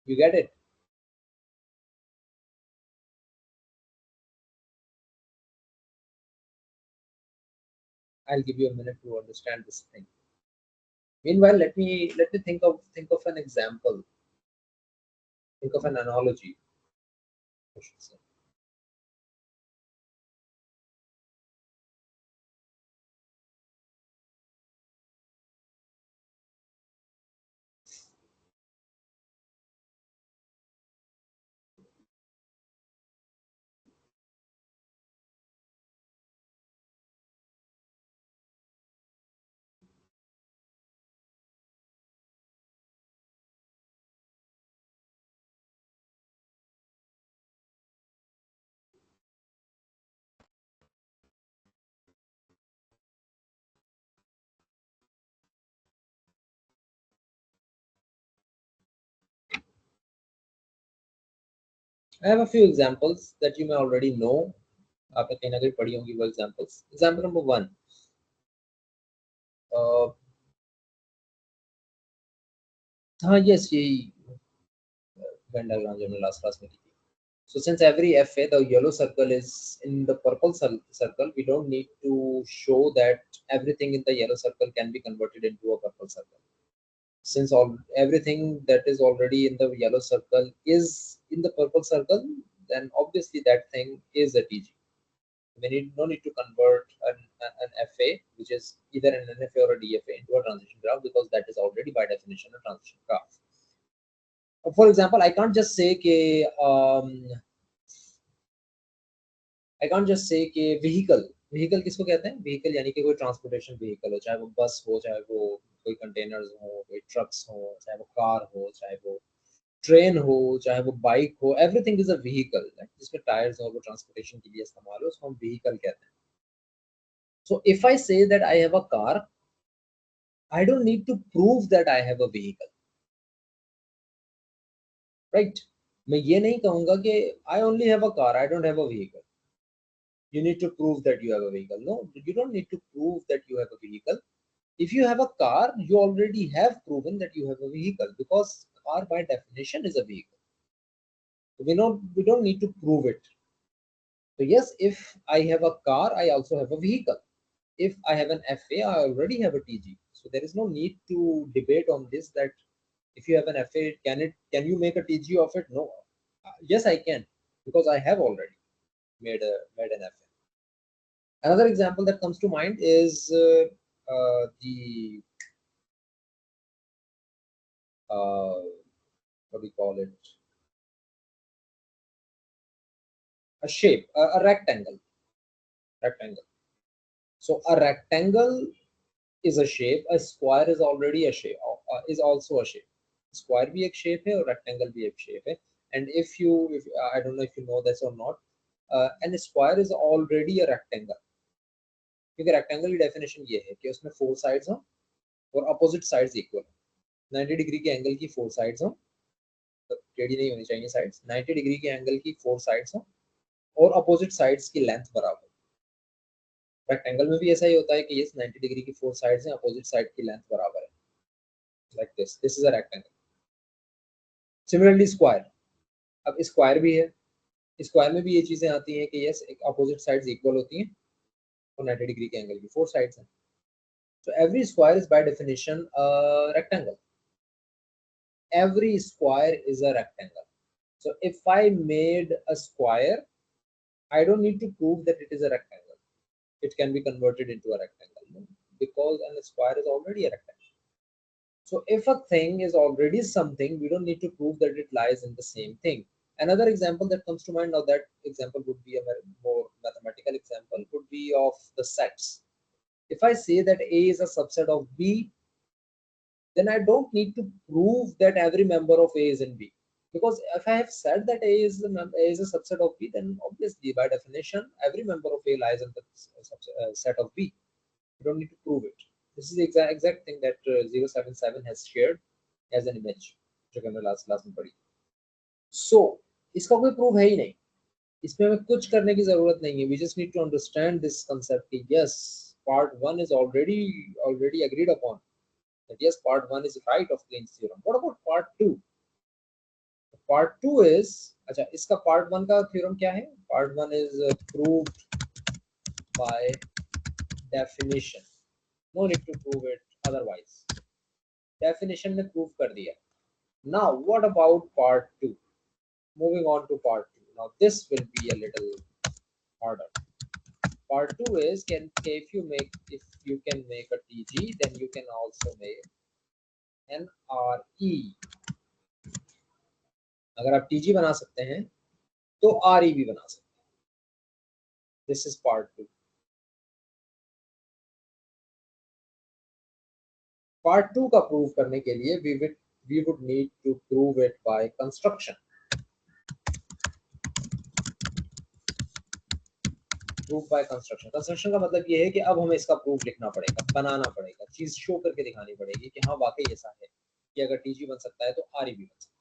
You get it? I'll give you a minute to understand this thing. Meanwhile, let me think of an example. Think of an analogy, I should say. I have a few examples that you may already know. आपने कहीं ना कहीं पढ़ी होंगी वो examples. Example number 1. हाँ, yes, यही Venn diagram जो हमने last class में की थी. So since every FA, the yellow circle is in the purple circle, we don't need to show that everything in the yellow circle can be converted into a purple circle. Since everything that is already in the yellow circle is in the purple circle, then obviously that thing is a TG. We no need to convert an FA, which is either an NFA or a DFA, into a transition graph, because that is already by definition a transition graph. For example, I can't just say कि vehicle किसको कहते हैं? Vehicle यानी कि कोई transportation vehicle हो, चाहे वो बस हो, चाहे वो कोई कंटेनर्स हो, कोई ट्रक्स हो, चाहे वो कार हो, चाहे वो ट्रेन हो, चाहे वो बाइक हो, एवरीथिंग इज अ व्हीकल, जिसमें टायर्स हो, वो ट्रांसपोर्टेशन के लिए इस्तेमाल हो, उसको हम व्हीकल कहते हैं. सो if I say that I have a car, I don't need to prove that I have a vehicle, right? मैं ये नहीं कहूंगा कि I only have a car, I don't have a vehicle. you need to prove that you have a vehicle. No, you don't need to prove that you have a vehicle. If you have a car, you already have proven that you have a vehicle, because car by definition is a vehicle. So we don't need to prove it. So yes, if I have a car, I also have a vehicle. If I have an FA, I already have a TG. So there is no need to debate on this, that if you have an FA, can you make a TG of it? No. Yes, I can, because I have already made an FA. Another example that comes to mind is the what do you call it? A shape, a rectangle. Rectangle. So a rectangle is a shape. A square is already a shape. Is also a shape. Square भी एक shape है और rectangle भी एक shape है. And if I don't know if you know this or not, and a square is already a rectangle. क्योंकि rectangle की definition ये है कि उसमें 4 sides हों और opposite sides equal. 90 डिग्री के एंगल की 4 sides हों, टेढ़ी नहीं होनी चाहिए sides. 90 डिग्री के एंगल की 4 sides हों और opposite sides की length बराबर. रेक्टेंगल में भी ऐसा ही होता है कि ये 90 डिग्री की 4 साइड्स हैं, अपोजिट साइड की लेंथ बराबर है, like this is a rectangle. Similarly square, अब स्क्वायर भी है, स्क्वायर में भी ये चीजें आती हैं कि यस एक अपोजिट साइड्स इक्वल होती हैं और 90 डिग्री के एंगल की 4 साइड्स हैं. So every square is by definition a rectangle. Every square is a rectangle. So if I made a square, I don't need to prove that it is a rectangle. It can be converted into a rectangle because a square is already a rectangle. So if a thing is already something, we don't need to prove that it lies in the same thing. Another example that comes to mind, now that example would be a more mathematical example, would be of the sets. If I say that A is a subset of B, then I don't need to prove that every member of A is in B. Because if I have said that A is a subset of B, then obviously by definition every member of A lies in the set of B. You don't need to prove it. This is the exact thing that 077 has shared as an image, जो कि हमने last class में पढ़ी. So इसका कोई proof है ही नहीं, इसमें हमें कुछ करने की जरूरत नहीं है. We just need to understand this concept कि yes, part 1 is already agreed upon. That yes, part 1 is right of Green's theorem. What about part 2? Part 2 is, अच्छा इसका part 1 का theorem क्या है? Part 1 is proved by definition. No need to prove it otherwise. Definition में prove कर दिया. Now what about part 2? Moving on to part 2. Now this will be a little harder. Part 2 is if you can make a TG, then you can also make an RE. अगर आप TG बना सकते हैं तो RE भी बना सकते हैं. This is part 2. Part 2 का prove करने के लिए we would need to prove it by construction. Proof by construction. Construction का मतलब ये है कि अब हमें इसका proof लिखना पड़ेगा, बनाना पड़ेगा, चीज शो करके दिखानी पड़ेगी कि हाँ वाकई ऐसा है कि अगर TG बन सकता है तो RE भी बन सकता है.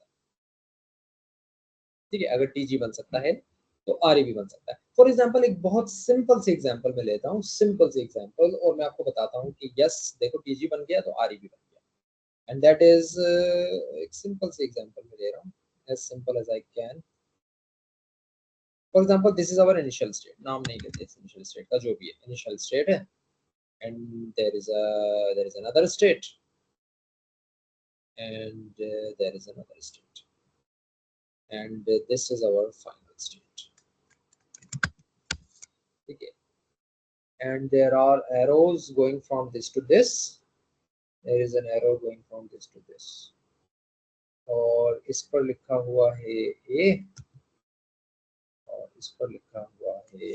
ठीक है, अगर TG बन सकता है तो RE भी बन सकता है. फॉर एग्जाम्पल एक बहुत सिंपल से एग्जाम्पल मैं लेता हूँ, सिंपल से एग्जाम्पल, और मैं आपको बताता हूँ कि यस देखो TG बन गया तो RE भी बन गया. एंड दैट इज एक सिंपल से एग्जाम्पल मैं ले रहा हूँ, as simple as I can. For example, this is our initial state. नाम नहीं लेते इस initial state का, जो भी है initial state है, and there is another state, and there is another state, and this is our final state. Okay, and there are arrows going from this to this. There is an arrow going from this to this, और इस पर लिखा हुआ है A, और इस पर लिखा हुआ है.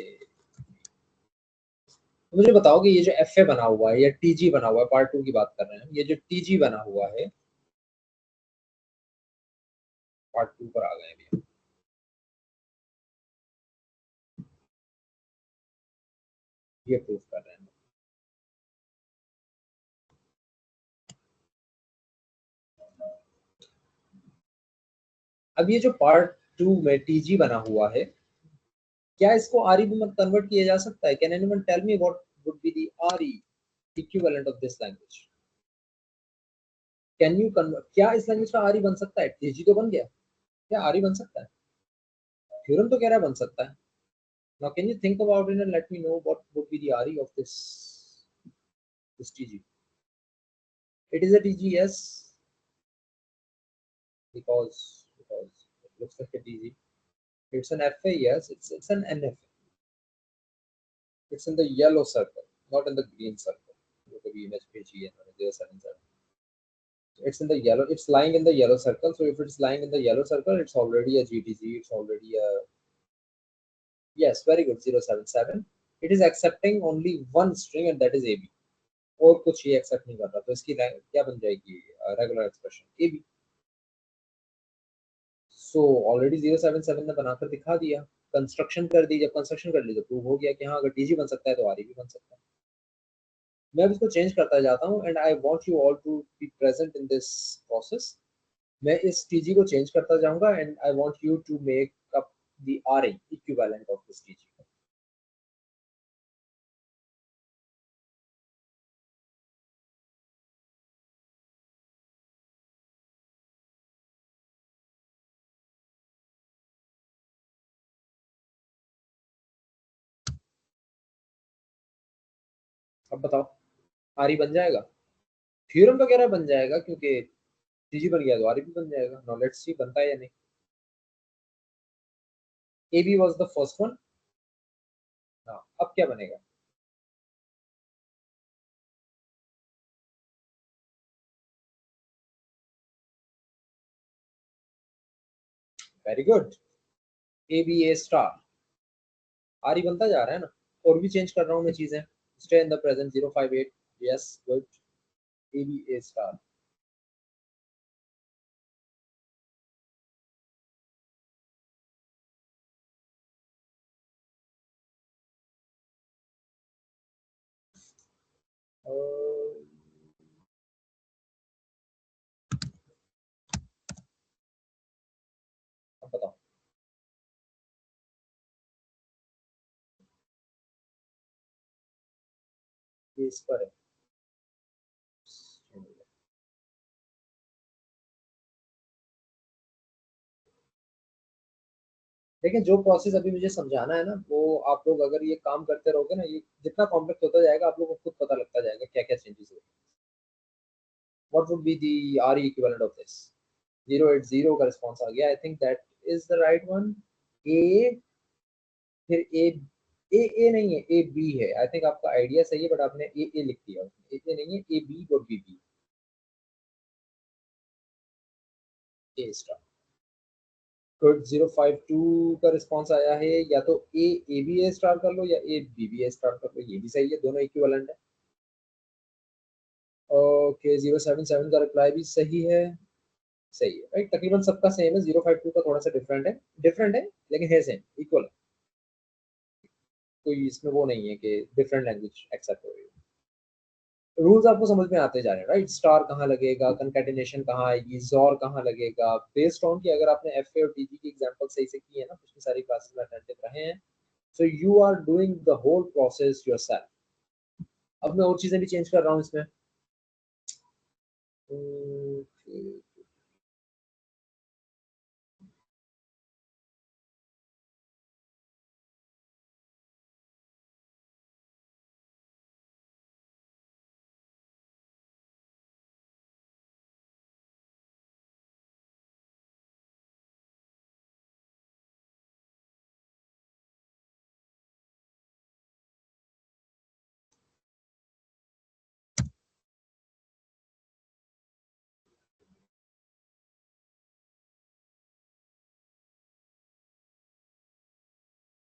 मुझे बताओ कि ये जो FA बना हुआ है या TG बना हुआ है, पार्ट 2 की बात कर रहे हैं, ये जो TG बना हुआ है, पार्ट 2 पर आ गए अभी, ये प्रूफ कर रहे हैं. अब ये जो पार्ट 2 में TG बना हुआ है, क्या इसको RE में कन्वर्ट किया जा सकता है? Can anyone tell me what would be the RE equivalent of this language? Can you convert? क्या इस लैंग्वेज का RE बन सकता है? TG तो बन गया, क्या RE बन सकता है? थ्योरम तो कह रहा है बन सकता है. Now can you think about it and let me know what would be the RE of this TG? It is a TG, yes, because it looks like a TG. It's an FA, yes. It's an NFA. It's in the yellow circle, not in the green circle. Look at the image page here, 077. It's in the yellow. It's lying in the yellow circle. So if it's lying in the yellow circle, it's already a GTG. It's already a, yes, very good, 077. It is accepting only one string and that is AB. और कुछ ये accept नहीं कर रहा, तो इसकी क्या बन जाएगी? Regular expression AB. So already 077 ने बनाकर दिखा दिया, कंस्ट्रक्शन कर दी. जब कंस्ट्रक्शन कर ली तो प्रूव हो गया कि हाँ अगर TG बन सकता है तो RE भी बन सकता है. मैं अब इसको चेंज करता जाता हूँ and I want you all to be present in this process. मैं इस TG को चेंज करता जाऊंगा and I want you to make up the RE equivalent of this TG. अब बताओ RE बन जाएगा? थ्योरम तो कह रहा है बन जाएगा, क्योंकि TG बन गया तो RE भी बन जाएगा. नाउ लेट्स सी बनता है या नहीं. AB was the first one. हाँ, अब क्या बनेगा? Very good. ABA star. RE बनता जा रहा है ना. और भी चेंज कर रहा हूँ मैं चीजें. Stay in the present 058. Yes, good. ABA star. अब बताओ. ये इस पर है. लेकिन जो प्रोसेस अभी मुझे समझाना है ना, वो आप लोग अगर ये काम करते रहोगे ना, ये जितना कॉम्प्लेक्स होता जाएगा आप लोगों को खुद पता लगता जाएगा क्या क्या चेंजेस हुए. What would be the RE equivalent of this? 080 का रिस्पांस आ गया. I think that is the right one. A, फिर ए नहीं है, AB है. आई थिंक आपका आइडिया सही है, बट आपने ए लिख दिया. ए नहीं है, AB डॉट BB. ए स्टार. गुड. 052 का रिस्पांस आया है. या तो ABA स्टार कर लो या ABBA स्टार कर लो, ये भी सही है, दोनों इक्विवेलेंट है. ओके, 077 का रिप्लाई भी सही है. सही है, राइट. तकरीबन सबका सेम है. 052 का थोड़ा सा डिफरेंट है लेकिन है सेम, इक्वल है. कोई इसमें वो नहीं है कि डिफरेंट लैंग्वेज एक्सेप्ट हो रही है. रूल्स आपको समझ में आते जा रहे हैं, राइट. स्टार कहाँ लगेगा, कंकैटिनेशन कहाँ आएगी, ज़ोर कहाँ लगेगा, बेस्ड ऑन कि अगर आपने FA और TG की एग्जांपल सही से की है ना, पिछली सारी क्लासेस में अटेंटिव रहे हैं, so you are doing the whole process yourself. अब मैं और चीजें भी चेंज कर रहा हूँ इसमें.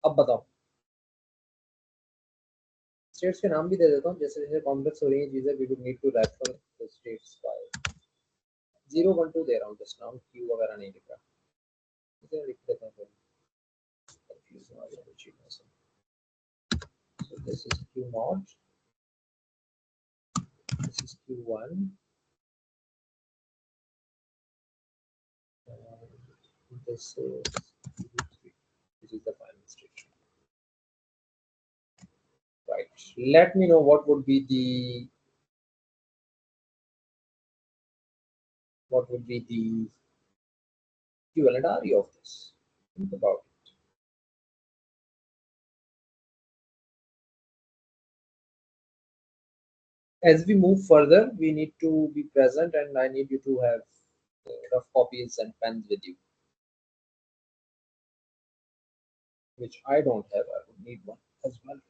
अब बताओ. स्टेट्स के नाम भी दे देता हूँ. जैसे जैसे कॉम्प्लेक्स हो रही है चीजें, we would need to refer the states by 012 दे रहा हूँ जस्ट नाउ. क्यू वगैरह नहीं लिख रहा. इसे लिख देता हूँ. कंफ्यूज ना हो जाए चीज में से. So this is Q naught, this is Q1, and this is Q3. This is the final state. Right. Let me know what would be the equivalent RE of this. Think about it. As we move further, we need to be present, and I need you to have rough copies and pens with you, which I don't have. I would need one as well.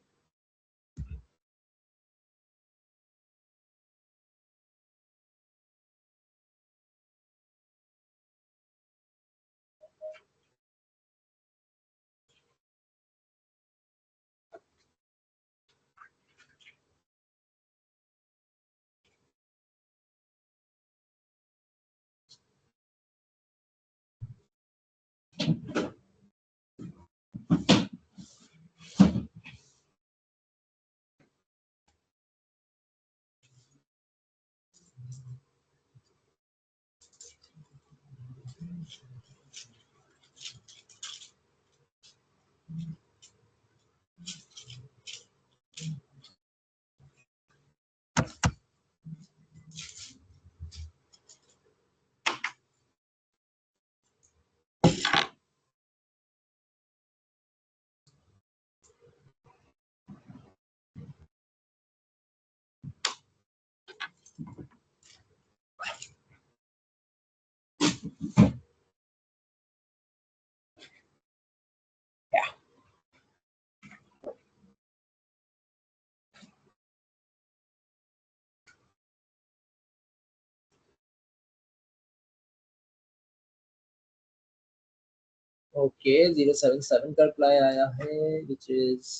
Okay 077 का reply आया है which is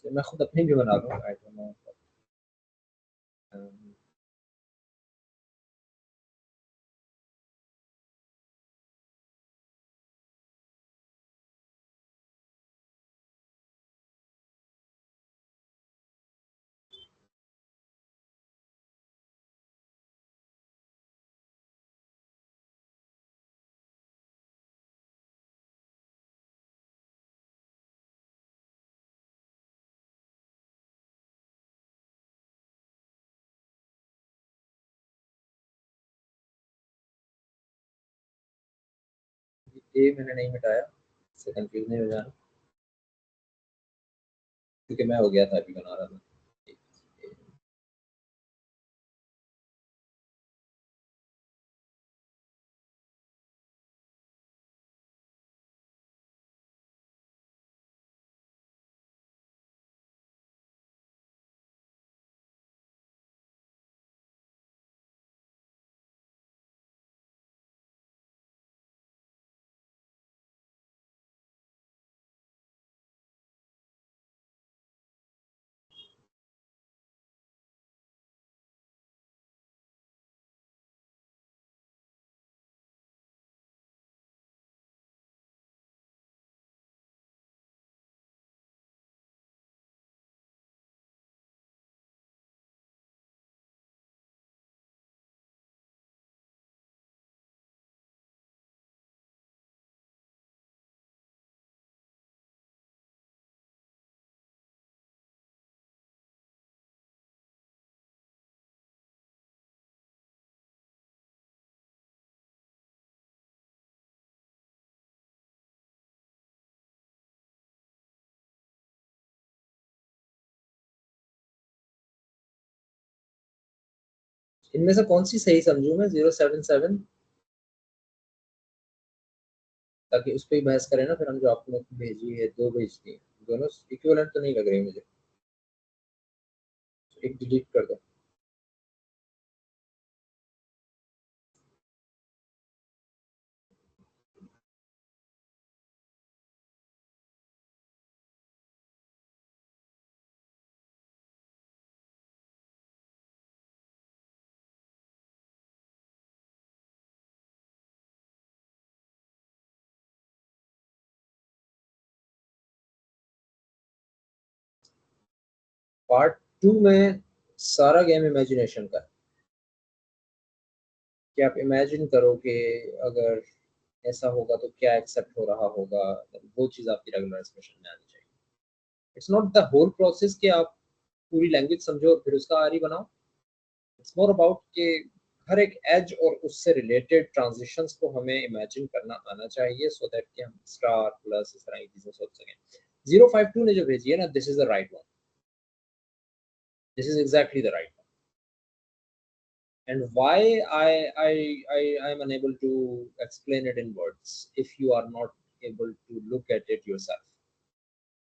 मैं खुद अपनी भी बना लूँ I don't know ये मैंने नहीं मिटाया, इससे कंफ्यूज नहीं हो जाना क्योंकि मैं हो गया था अभी बना रहा था। इनमें से कौन सी सही समझूं मैं 077 ताकि उस पर ही बहस करें ना, फिर हम जो आपने भेजी है 2 भेजती है दोनों इक्विवेलेंट तो नहीं लग रही मुझे, एक डिलीट कर दो। पार्ट 2 में सारा गेम इमेजिनेशन का, कि आप इमेजिन करो कि अगर ऐसा होगा तो क्या एक्सेप्ट हो रहा होगा, वो चीज़ आपकी रेगुलर एक्सप्रेशन में आनी चाहिए। It's not the whole process कि आप पूरी लैंग्वेज समझो और फिर उसका आर बनाओ। इट्स मोर अबाउट कि हर एक एज और उससे रिलेटेड ट्रांजिशंस को हमें इमेजिन करना आना चाहिए, सो दैट कि हम स्टार प्लस इस तरह की चीजें सोच सकें। 052 ने जो भेजी है ना, this is the right one, this is exactly the right one. And why I am unable to explain it in words if you are not able to look at it yourself.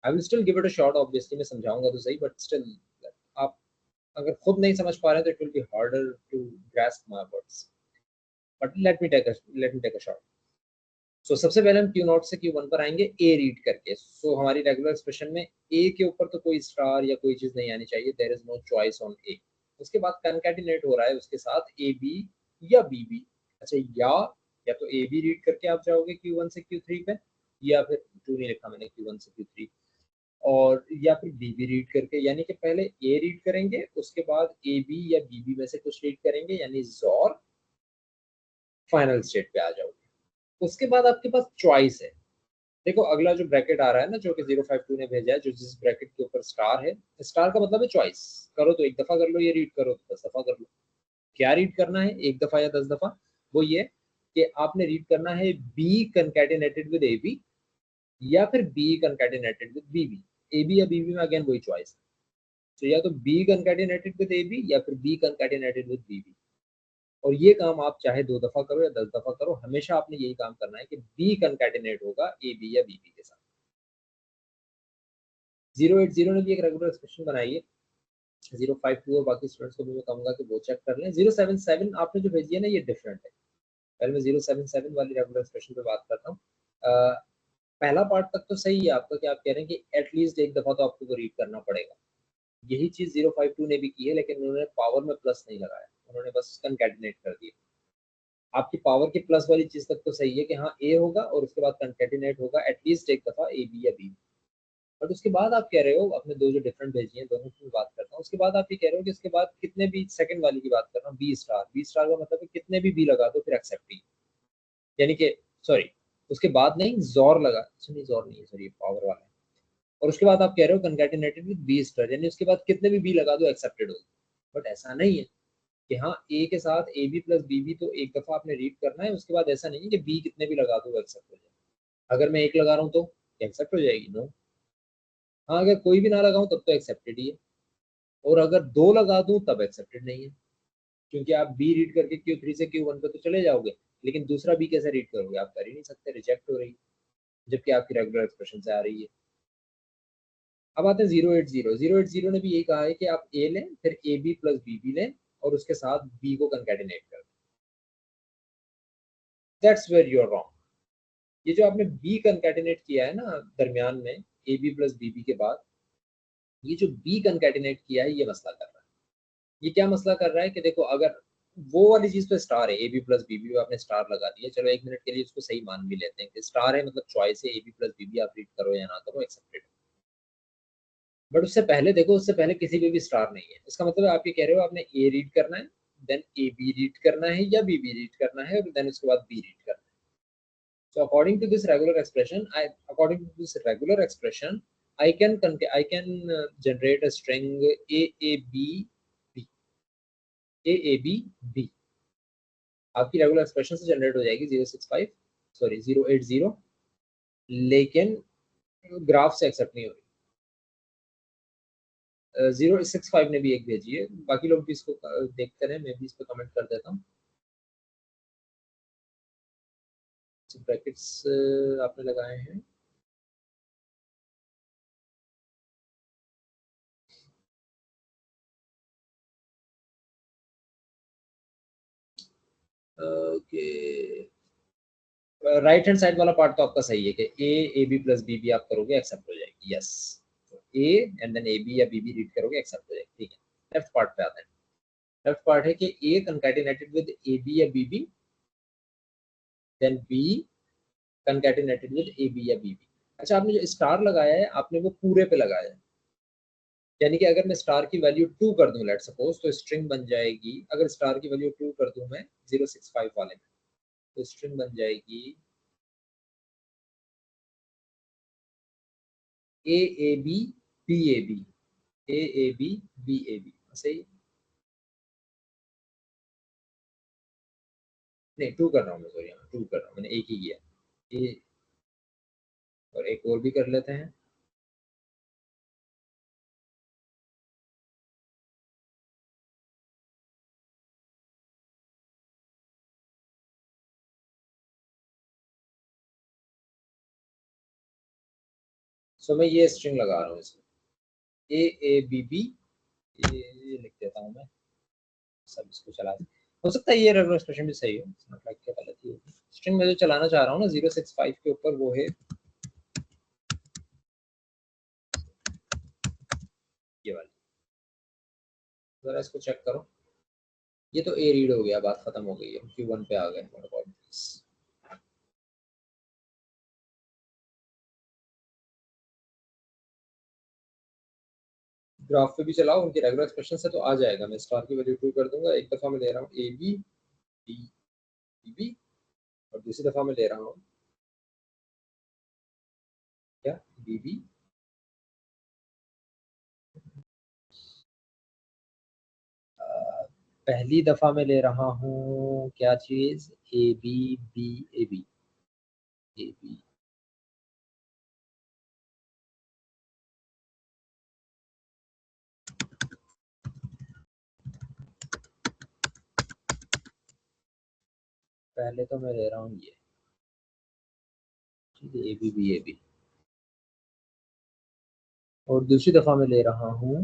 I will still give it a shot, obviously मैं समझाऊंगा तो सही, but still आप अगर खुद नहीं समझ पा रहे हैं तो it will be harder to grasp my words. But let me take a shot. So सबसे पहले हम Q0 से Q1 पर आएंगे A रीड करके। So हमारी रेगुलर एक्सप्रेशन में A के ऊपर तो कोई स्टार या कोई चीज नहीं आनी चाहिए, there is no choice on A। उसके बाद कंकैटिनेट हो रहा है उसके साथ AB या BB। अच्छा, या तो AB रीड करके आप जाओगे Q1 से Q3 पे, या फिर 2 नहीं लिखा मैंने, Q1 से Q3, और या फिर BB रीड करके, यानी कि पहले A रीड करेंगे उसके बाद AB या BB में से कुछ रीड करेंगे, यानी जोर फाइनल स्टेट पे आ जाओगे। उसके बाद आपके पास चॉइस है। देखो अगला जो ब्रैकेट आ रहा है ना, जो कि 052 ने भेजा है, जो जिस ब्रैकेट के ऊपर स्टार है, स्टार का मतलब है चॉइस। करो तो एक दफा कर लो, ये रीड करो तो 10 दफा कर लो। क्या रीड करना है, एक दफा या 10 दफा? वो ये कि आपने रीड करना है B concatenated with A B, या फिर B concatenated with B B. A B या बी बी में अगेन वही चॉइस है। तो या तो B concatenated with A B या फिर B concatenated with B B. और ये काम आप चाहे 2 दफा करो या 10 दफा करो, हमेशा आपने यही काम करना है कि बी कंकैटिनेट होगा ए बी या बी बी के साथ। 080 ने भी एक रेगुलर एक्सप्रेशन बनाई है। 052 और बाकी स्टूडेंट्स को भी मैं कहूंगा कि वो चेक कर लें। 077 आपने जो भेजी है ना, ये डिफरेंट है। पहले मैं 077 वाली रेगुलर एक्सप्रेशन पे बात करता हूँ। पहला पार्ट तक तो सही है आपका, कि आप कह रहे हैं कि एटलीस्ट एक दफा तो आपको रीड करना पड़ेगा। यही चीज 052 ने भी की है, लेकिन उन्होंने पावर में प्लस नहीं लगाया, उन्होंने बस कंकैटिनेट कर दिया। आपकी पावर की प्लस वाली चीज तक तो सही है कि हाँ ए होगा और उसके बाद कंकैटिनेट होगा एटलीस्ट एक दफा ए बी या बी। बट उसके बाद आप कह रहे हो, अपने दो जो डिफरेंट भेजी हैं दोनों की बात करता हूँ, उसके बाद आप ये कह रहे हो कि इसके बाद कितने भी, सेकंड वाली की बात कर रहा हूँ, बी स्टार। बी स्टार का मतलब है कितने भी बी लगा दो फिर एक्सेप्ट ही, यानी कि सॉरी उसके बाद नहीं, जोर लगा, नहीं जोर नहीं है, सॉरी पावर वाला है। और उसके बाद आप कह रहे हो कंकैटिनेटेड विद बी स्टार, यानी उसके बाद कितने भी बी लगा दो एक्सेप्टेड होगी। बट ऐसा नहीं है कि हाँ ए के साथ a b plus b b तो एक दफा आपने रीड करना है, उसके बाद ऐसा नहीं है कि बी कितने भी लगा दो वो एक्सेप्ट हो जाए। अगर मैं एक लगा रहा हूँ तो एक्सेप्ट हो जाएगी? नो। हाँ, अगर कोई भी ना लगाऊं तब तो एक्सेप्टेड ही है, और अगर दो लगा दूं तब एक्सेप्टेड नहीं है, क्योंकि आप बी रीड करके Q3 से Q1 पे तो चले जाओगे, लेकिन दूसरा बी कैसे रीड करोगे? आप कर ही नहीं सकते, रिजेक्ट हो रही है, जबकि आपकी रेगुलर एक्सप्रेशन से आ रही है। अब आते हैं 080 ने भी यही कहा है कि आप ए लें फिर a b plus b b लें और उसके साथ बी को कंकैटिनेट कर दें। That's where you are wrong. ये जो आपने बी कंकैटिनेट किया है ना दरमियान में, a b plus b b के बाद, ये जो बी कंकैटिनेट किया है ये मसला कर रहा है। ये क्या मसला कर रहा है कि देखो, अगर वो वाली चीज तो स्टार है, a b plus b b आपने स्टार लगा दिया, चलो एक मिनट के लिए उसको सही मान भी लेते हैं कि स्टार है, मतलब चॉइस है, a b plus b b आप रीड करो या ना करो एक्सेप्टेड। बट उससे पहले देखो, उससे पहले किसी पे भी स्टार नहीं है, इसका मतलब आप ये कह रहे हो आपने ए रीड करना है, देन ए बी रीड करना है या बी बी रीड करना है, और देन उसके बाद बी रीड करना है। So according to this regular expression, I can generate a string AAB B, AAB B। आपकी रेगुलर एक्सप्रेशन से जनरेट हो जाएगी 080, लेकिन ग्राफ से एक्सेप्ट नहीं हो रही। 065 ने भी एक भेजी है, बाकी लोग भी इसको देखते रहे, मैं भी इस पर कमेंट कर देता हूँ। ब्रैकेट्स आपने लगाए हैं, ओके। राइट हैंड साइड वाला पार्ट तो आपका सही है कि a b plus b b आप करोगे एक्सेप्ट हो जाएगी, yes. A and then A B या बी बी रीड करोगे एक्सेप्ट हो जाएगी, ठीक है। लेफ्ट पार्ट पे आते हैं। लेफ्ट पार्ट है कि A concatenated with A B या B B, then B concatenated with A B या बी बी। अच्छा, आपने जो स्टार लगाया है आपने वो पूरे पे लगाया है, यानी कि अगर मैं स्टार की वैल्यू 2 कर दूं लेट सपोज, तो स्ट्रिंग बन जाएगी, अगर स्टार की वैल्यू 2 कर दूं मैं 065 वाले में, तो स्ट्रिंग बन जाएगी a B B A B. A a B B A b सही नहीं 2 कर रहा हूँ मैं सॉरी 2 कर रहा हूँ मैंने एक ही किया ए और एक और भी कर लेते हैं सो मैं ये स्ट्रिंग लगा रहा हूँ इसमें ए ए बी बी ये लिख देता हूँ मैं सब इसको चला हो सकता है ये रेगुलर एक्सप्रेशन भी सही हो मतलब क्या गलती होगी स्ट्रिंग में जो चलाना चाह रहा हूँ ना 065 के ऊपर वो है ये वाली जरा इसको चेक करो ये तो ए रीड हो गया बात खत्म हो गई है Q1 पे आ गए ग्राफ पे भी चलाओ उनके रेगुलर एक्सप्रेशन से तो आ जाएगा मैं स्टार की वैल्यू 2 कर दूंगा एक दफा मैं ले रहा हूँ ए बी डी बी और दूसरी दफा मैं ले रहा हूँ क्या बी बी पहली दफा मैं ले रहा हूँ क्या चीज a B B A B A b पहले तो मैं ले रहा हूँ ये a B B A b और दूसरी दफा मैं ले रहा हूँ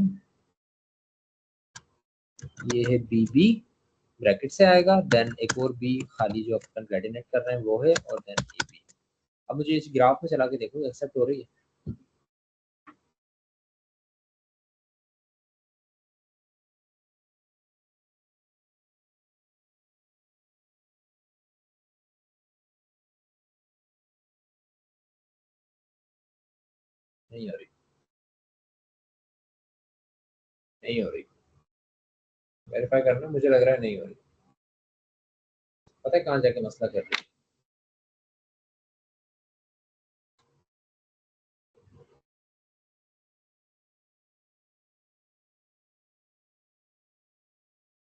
ये है बी बी ब्रैकेट से आएगा देन एक और बी खाली जो अपन कंकैटिनेट कर रहे हैं वो है और देन ए बी अब मुझे इस ग्राफ में चला के देखो एक्सेप्ट हो रही है नहीं हो रही नहीं हो रही वेरीफाई करना मुझे लग रहा है नहीं हो रही पता है कहाँ जाके मसला कर रही है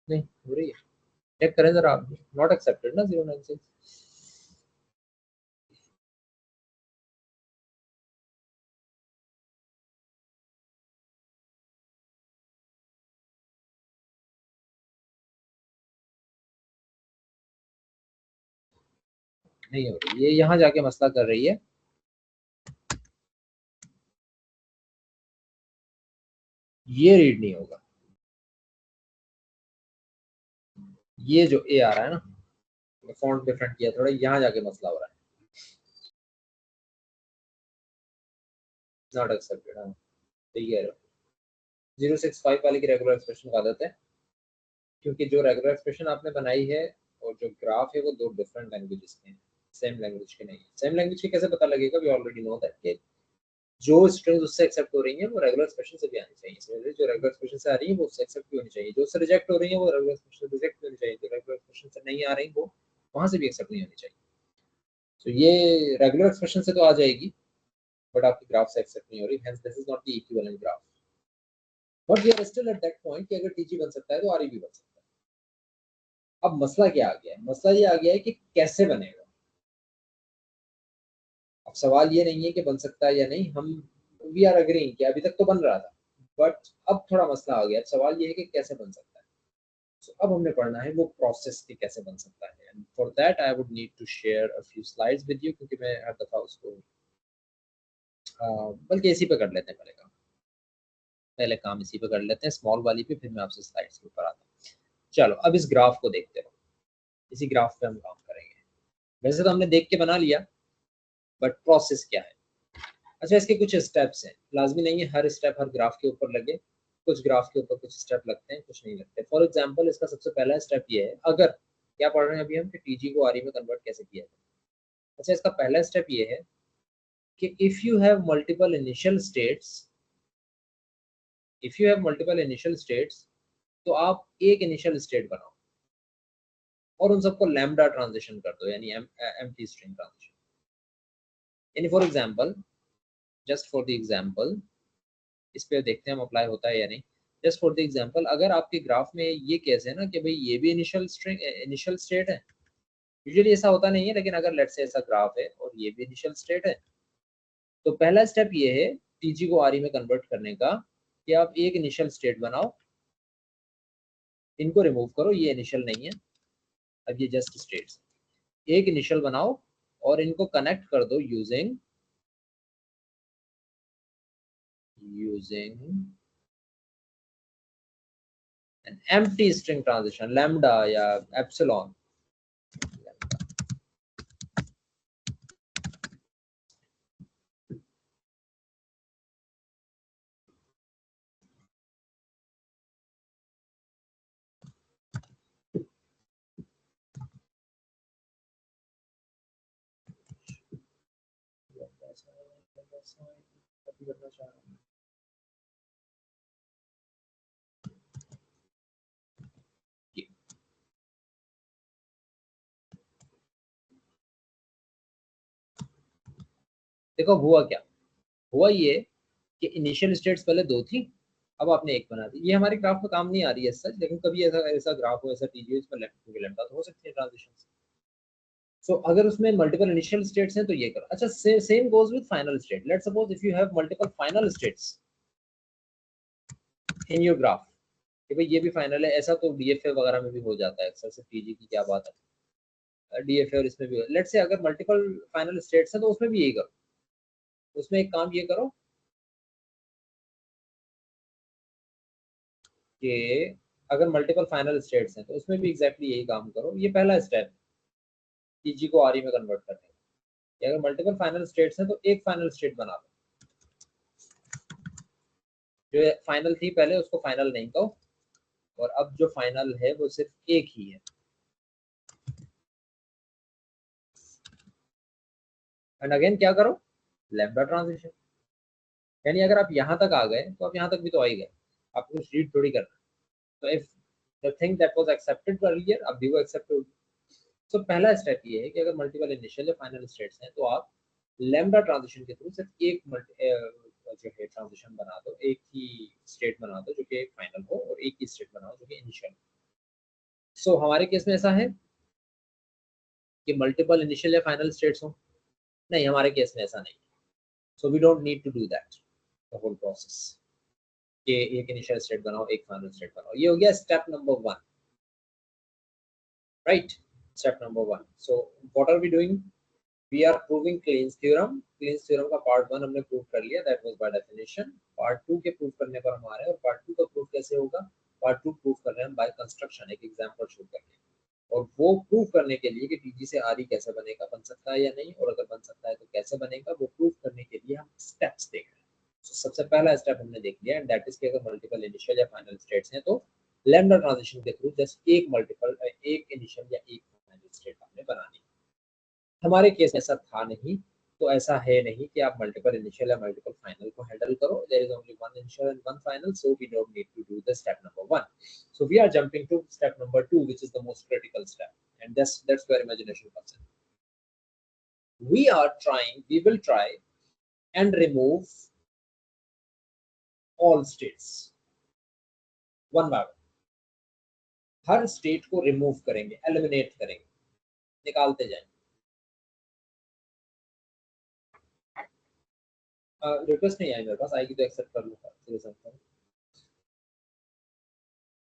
नहीं हो रही है चेक करें जरा आप नॉट एक्सेप्टेड ना 096 नहीं हो रही ये यहाँ जाके मसला कर रही है ये रीड नहीं होगा ये जो ए आ रहा है ना फॉन्ट डिफरेंट किया थोड़ा यहाँ जाके मसला हो रहा है नॉट एक्सेप्टेड हाँ ठीक है 065 वाले की रेगुलर एक्सप्रेशन का आदत है क्योंकि जो रेगुलर एक्सप्रेशन आपने बनाई है और जो ग्राफ है वो दो डिफरेंट लैंग्वेजेस के हैं सेम लैंग्वेज के नहीं सेम लैंग्वेज के कैसे पता लगेगा वी ऑलरेडी नो दैट कि जो स्ट्रिंग्स उससे एक्सेप्ट हो रही हैं वो रेगुलर एक्सप्रेशन से भी आनी चाहिए इसमें जो रेगुलर एक्सप्रेशन से आ रही है वो उससे एक्सेप्ट भी होनी चाहिए जो उससे रिजेक्ट हो रही है वो रेगुलर एक्सप्रेशन से रिजेक्ट भी होनी चाहिए जो रेगुलर एक्सप्रेशन से नहीं आ रही वो वहां से भी एक्सेप्ट नहीं होनी चाहिए तो ये रेगुलर एक्सप्रेशन से तो आ जाएगी बट आपकी ग्राफ से एक्सेप्ट नहीं हो रही hence this is not the equivalent graph but we are still at that point कि अगर टीजी बन सकता है तो आरई भी बन सकता है अब मसला क्या आ गया है मसला ये आ गया है कि कैसे बनेगा अब सवाल ये नहीं है कि बन सकता है या नहीं हम वी आर अग्रीइंग कि अभी तक तो बन रहा था बट अब थोड़ा मसला आ गया सवाल ये है कि कैसे बन सकता है so, अब हमने पढ़ना है वो प्रोसेस कि कैसे बन सकता है and for that I would need to share a few slides with you क्योंकि मैं हर दफा उसको बल्कि इसी पे कर लेते हैं पहले काम इसी पे कर लेते हैं स्मॉल वाली पे फिर मैं आपसे स्लाइड्स के ऊपर आता हूँ चलो अब इस ग्राफ को देखते रहो इसी ग्राफ पे हम काम करेंगे वैसे तो हमने देख के बना लिया बट प्रोसेस क्या है अच्छा इसके कुछ स्टेप्स हैं लाजमी नहीं है हर स्टेप हर ग्राफ के ऊपर लगे कुछ ग्राफ के ऊपर कुछ स्टेप लगते हैं कुछ नहीं लगते फॉर एग्जांपल इसका सबसे पहला स्टेप ये है अगर क्या पढ़ रहे हैं अभी हम कि टीजी को आरई में कन्वर्ट कैसे किया जाए अच्छा इसका पहला स्टेप ये है कि if you have multiple initial states तो आप एक इनिशियल स्टेट बनाओ और उन सबको लैम्डा ट्रांजिशन कर दो यानी एम्प्टी स्ट्रिंग ट्रांजिशन यानी for example just for the example इस पे देखते हैं हम अप्लाई होता है या नहीं। जस्ट फॉर द एग्जांपल, अगर आपके ग्राफ में ये केस है ना कि भाई ये भी इनिशियल स्टेट है, यूजुअली ऐसा होता नहीं है, लेकिन अगर लेट्स से ऐसा ग्राफ है और ये भी इनिशियल स्टेट है, तो पहला स्टेप ये है टीजी को आरई में कन्वर्ट करने का कि आप एक इनिशियल स्टेट बनाओ, इनको रिमूव करो, ये इनिशियल नहीं है, अब ये जस्ट स्टेट्स, एक इनिशियल बनाओ और इनको कनेक्ट कर दो using an empty string transition lambda या epsilon। देखो हुआ क्या, हुआ ये कि इनिशियल स्टेट्स पहले 2 थी, अब आपने एक बना दी। ये हमारे ग्राफ में काम नहीं आ रही है सच, लेकिन कभी ऐसा ऐसा ग्राफ हो, ऐसा टीजी इसमें लैम्डा तो हो सकती है ट्रांजिशंस। सो अगर उसमें मल्टीपल इनिशियल स्टेट्स हैं तो ये करो। अच्छा, same goes with final state. Let's suppose if you have multiple final states in your graph कि भाई ये भी फाइनल है, ऐसा तो डीएफए वगैरह में भी हो जाता है अक्सर, सिर्फ टीजी की क्या बात है, डीएफए और इसमें भी। लेट्स से अगर मल्टीपल फाइनल स्टेट्स हैं तो उसमें भी यही करो। उसमें एक काम ये करो कि अगर मल्टीपल फाइनल स्टेट्स हैं तो उसमें भी एग्जैक्टली यही काम करो। ये पहला स्टेप टीजी को आरई में कन्वर्ट करने का। अगर मल्टीपल फाइनल स्टेट्स हैं तो एक फाइनल स्टेट बना लो, जो फाइनल थी पहले उसको फाइनल नहीं कहो, और अब जो फाइनल है वो सिर्फ एक ही है। एंड अगेन क्या करो, लैम्डा ट्रांजिशन। यानी अगर आप यहां तक आ गए तो आप यहां तक भी तो आ ही गए, आपको कुछ रीड थोड़ी करना। तो if the thing that was accepted earlier अब भी वो एक्सेप्ट होगी। तो पहला स्टेप ये है कि अगर मल्टीपल इनिशियल या फाइनल स्टेट्स हैं तो आप लैम्डा ट्रांजिशन के थ्रू सिर्फ एक जो है ट्रांजिशन बना दो, एक ही स्टेट बना दो जो कि फाइनल हो, और एक ही स्टेट बनाओ जो कि इनिशियल। सो हमारे केस में ऐसा है कि मल्टीपल इनिशियल या फाइनल स्टेट्स हो, नहीं हमारे केस में ऐसा नहीं। So we don't need to do that the whole process कि एक इनिशियल स्टेट बनाओ एक फाइनल स्टेट बनाओ। ये हो गया step number 1, right. Step number 1। So what are we doing, we are proving Kleene's theorem. Kleene's theorem का part 1 हमने प्रूव कर लिया, that was by definition. Part 2 के प्रूव करने पर हम आ रहे हैं, और पार्ट 2 का प्रूव कैसे होगा, पार्ट 2 प्रूव कर रहे हैं हम बाय कंस्ट्रक्शन, एक एग्जांपल शो करके। और वो प्रूव करने के लिए कि टीजी से आरई कैसे बनेगा, बन सकता है या नहीं, और अगर बन सकता है तो कैसे बनेगा, वो प्रूव करने के लिए हम स्टेप्स देख रहे हैं। तो सबसे पहला स्टेप हमने देख लिया, एंड दैट इज कि अगर मल्टीपल इनिशियल या फाइनल स्टेट्स हैं तो लैम्डा ट्रांजिशन के थ्रू जस्ट एक इनिशियल या एक फाइनल स्टेट हमने बनानी। हमारे केस ऐसा था नहीं, तो ऐसा है नहीं कि आप मल्टीपल इनिशियल या मल्टीपल फाइनल को हैंडल करो। There is only one initial and one final, so we don't need to do the step number 1। So we are jumping to step number 2 which is the most critical step, and that's where imagination comes in. We will try and remove all states one by one. Her state को remove करेंगे, eliminate करेंगे, निकालते जाएंगे। Request नहीं आई मेरे पास, आएगी तो accept कर लूंगा।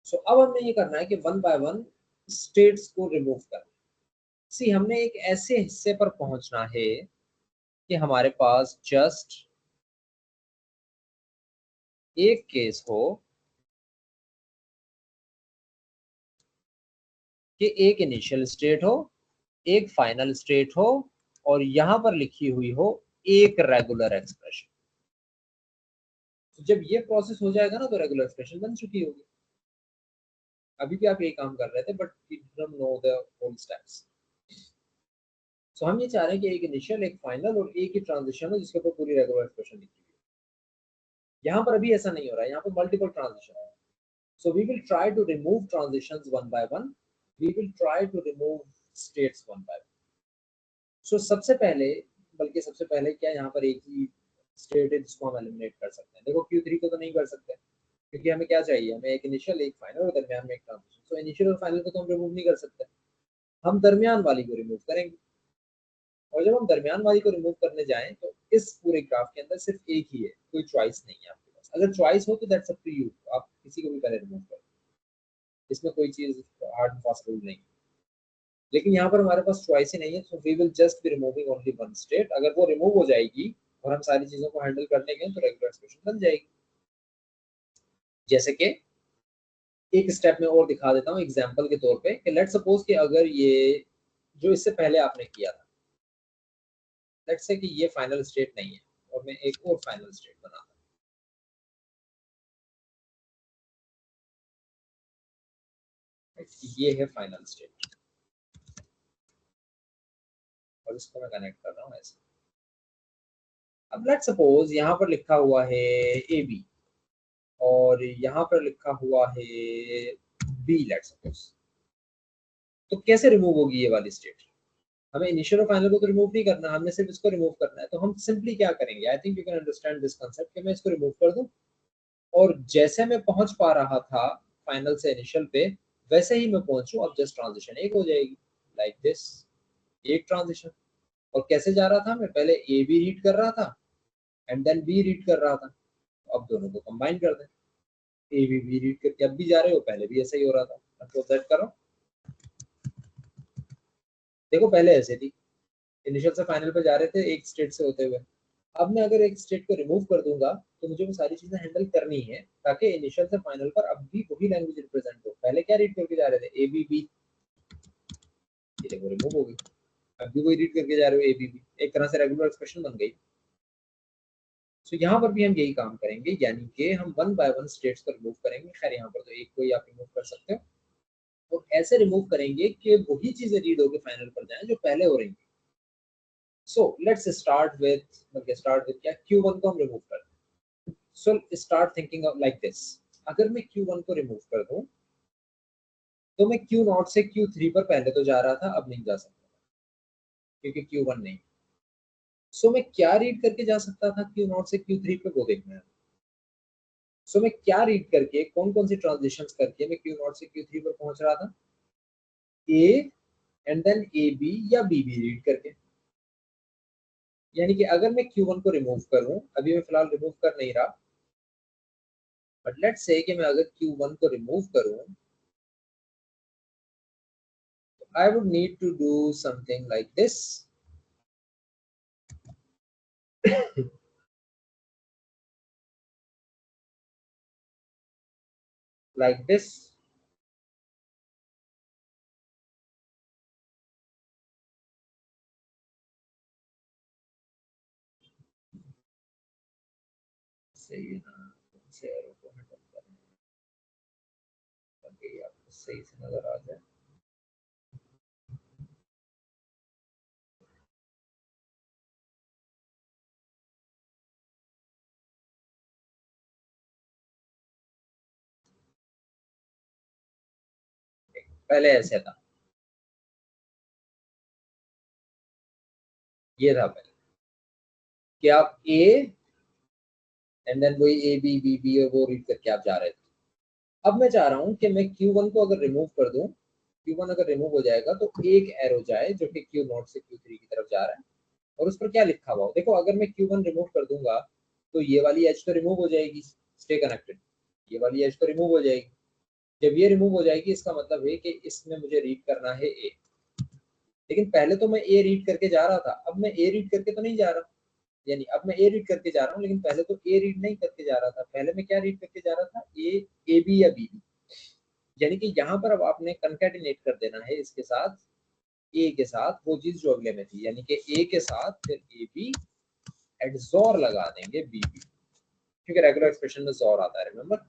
सो अब हमने ये करना है कि वन बाय वन स्टेट्स को रिमूव करना। सी हमने एक ऐसे हिस्से पर पहुंचना है कि हमारे पास जस्ट एक केस हो कि एक इनिशियल स्टेट हो, एक फाइनल स्टेट हो, और यहां पर लिखी हुई हो एक रेगुलर एक्सप्रेशन। तो जब ये प्रोसेस हो जाएगा ना तो रेगुलर एक्सप्रेशन बन चुकी होगी। अभी भी आप यही काम कर रहे थे, but you don't know the whole steps. सो हम ये चाह रहे हैं कि एक इनिशियल, एक फाइनल और एक ही ट्रांजिशन हो जिसके ऊपर पूरी रेगुलर एक्सप्रेशन लिखी हुई है। यहाँ पर अभी ऐसा नहीं हो रहा है, यहाँ पर मल्टीपल ट्रांजिशन है। So we will try to remove transitions one by one. We will try to remove states one by one. So सबसे पहले, बल्कि सबसे पहले क्या, यहाँ पर एक ही स्टेट है जिसको हम एलिमिनेट कर सकते हैं। देखो Q3 को तो नहीं कर सकते क्योंकि हमें क्या चाहिए, हमें एक इनिशियल एक फाइनल और दरमियान में एक ट्रांजिशन। सो इनिशियल और फाइनल को तो हम रिमूव नहीं कर सकते, हम दरमियान वाली को रिमूव करेंगे। और जब हम दरमियान वाली को रिमूव करने जाएं तो इस पूरे ग्राफ के अंदर सिर्फ एक ही है, कोई चॉइस नहीं है आपके पास। अगर चॉइस हो तो दैट्स अप टू यू, आप किसी को भी पहले रिमूव करें, इसमें कोई चीज हार्ड एंड फास्ट रूल नहीं। लेकिन यहाँ पर हमारे पास चॉइस ही नहीं है, so we will just be removing only one state. अगर वो रिमूव हो जाएगी और हम सारी चीजों को हैंडल करने गए तो रेगुलर एक्सप्रेशन बन जाएगी। जैसे कि एक स्टेप में और दिखा देता हूँ एग्जांपल के तौर पे कि लेट्स सपोज कि अगर ये जो इससे पहले आपने किया था, लेट्स से कि ये फाइनल स्टेट नहीं है और मैं एक और फाइनल स्टेट बनाता हूँ। ये है फाइनल स्टेट और इसको मैं कनेक्ट कर रहा हूँ ऐसे। अब लेट्स सपोज यहाँ पर लिखा हुआ है ए बी और यहाँ पर लिखा हुआ है बी, लेट्स सपोज। तो कैसे रिमूव होगी ये वाली स्टेट? हमें इनिशियल और फाइनल को तो रिमूव नहीं करना, हमने सिर्फ इसको रिमूव करना है। तो हम सिंपली क्या करेंगे, I think you can understand this concept, कि मैं इसको रिमूव कर दूं और जैसे मैं पहुंच पा रहा था फाइनल से इनिशियल पे वैसे ही मैं पहुंचूं। अब जस्ट ट्रांजिशन एक हो जाएगी लाइक दिस, एक ट्रांजिशन। और कैसे जा रहा था, मैं पहले ए बी रीड कर रहा था एंड देन बी रीड कर रहा था। अब दोनों को कंबाइन कर दें, ए बी रीड करके अब भी जा रहे हो, पहले भी ऐसा ही हो रहा था। कंट्रोल Z करो, देखो पहले ऐसे थी, इनिशियल से फाइनल पे जा रहे थे एक स्टेट से होते हुए। अब मैं अगर एक स्टेट को रिमूव कर दूंगा तो मुझे वो सारी चीजें हैंडल करनी है ताकि इनिशियल से फाइनल पर अब भी वही लैंग्वेज रिप्रेजेंट हो। पहले क्या रीड करके जा रहे थे, ए बी बी, ये देखो रिमूव हो गई, अब भी वही रीड करके जा रहे हो ए बी बी, एक तरह से रेगुलर एक्सप्रेशन बन गई। सो यहाँ पर भी हम यही काम करेंगे, यानी कि हम वन बाय वन स्टेट्स को रिमूव करेंगे। खैर यहाँ पर तो एक को ही आप रिमूव कर सकते हो, और ऐसे रिमूव करेंगे कि वही चीजें रीड होकर फाइनल पर जाएं जो पहले हो रही हैं। सो लेट्स स्टार्ट विद क्या, Q1 को हम रिमूव कर दें। So start thinking like this, अगर मैं Q1 को रिमूव कर दूं तो मैं Q0 से Q3 पर पहले तो जा रहा था, अब नहीं जा सकता क्योंकि Q1 नहीं। सो मैं क्या रीड करके जा सकता था Q0 से Q3 पे, वो देखना है। सो मैं क्या रीड करके, कौन कौन सी ट्रांजिशंस करके मैं Q0 से Q3 पर पहुंच रहा था, A and then A B या बी बी रीड करके। यानी कि अगर मैं Q1 को रिमूव करूं, अभी मैं फिलहाल रिमूव कर नहीं रहा, बट लेट्स से कि मैं अगर Q1 को रिमूव करूं तो I would need to do something like this. like this, सही है ना, से एरो को हटा करें ताकि आपको सही से नजर आ जाए। पहले ऐसे था, ये था पहले कि आप ए एंड देन वही ए बी बी बी और वो रीड करके आप जा रहे थे। अब मैं चाह रहा हूं कि मैं Q1 को अगर रिमूव कर दूं, Q1 अगर रिमूव हो जाएगा तो एक एरो जाए जो कि Q0 से Q3 की तरफ जा रहा है और उस पर क्या लिखा हुआ हो। देखो अगर मैं Q1 रिमूव कर दूंगा तो ये वाली एज तो रिमूव हो जाएगी, स्टे कनेक्टेड, ये वाली एज तो रिमूव हो जाएगी। जब ये रिमूव हो जाएगी इसका मतलब है कि इसमें मुझे रीड करना है ए, लेकिन पहले तो मैं ए रीड करके जा रहा था, अब मैं ए रीड करके तो नहीं जा रहा। यानी अब मैं ए रीड करके जा रहा हूँ लेकिन पहले तो ए रीड नहीं करके जा रहा था, पहले मैं क्या रीड करके जा रहा था, ए बी या बी बी। यानी कि यहाँ पर अब आपने कंकैटिनेट कर देना है इसके साथ, ए के साथ वो चीज जो अगले में थी, यानी कि ए के साथ फिर ए बी एडजोर लगा देंगे बी बी, क्योंकि रेगुलर एक्सप्रेशन में जोर आता है, रिमेंबर।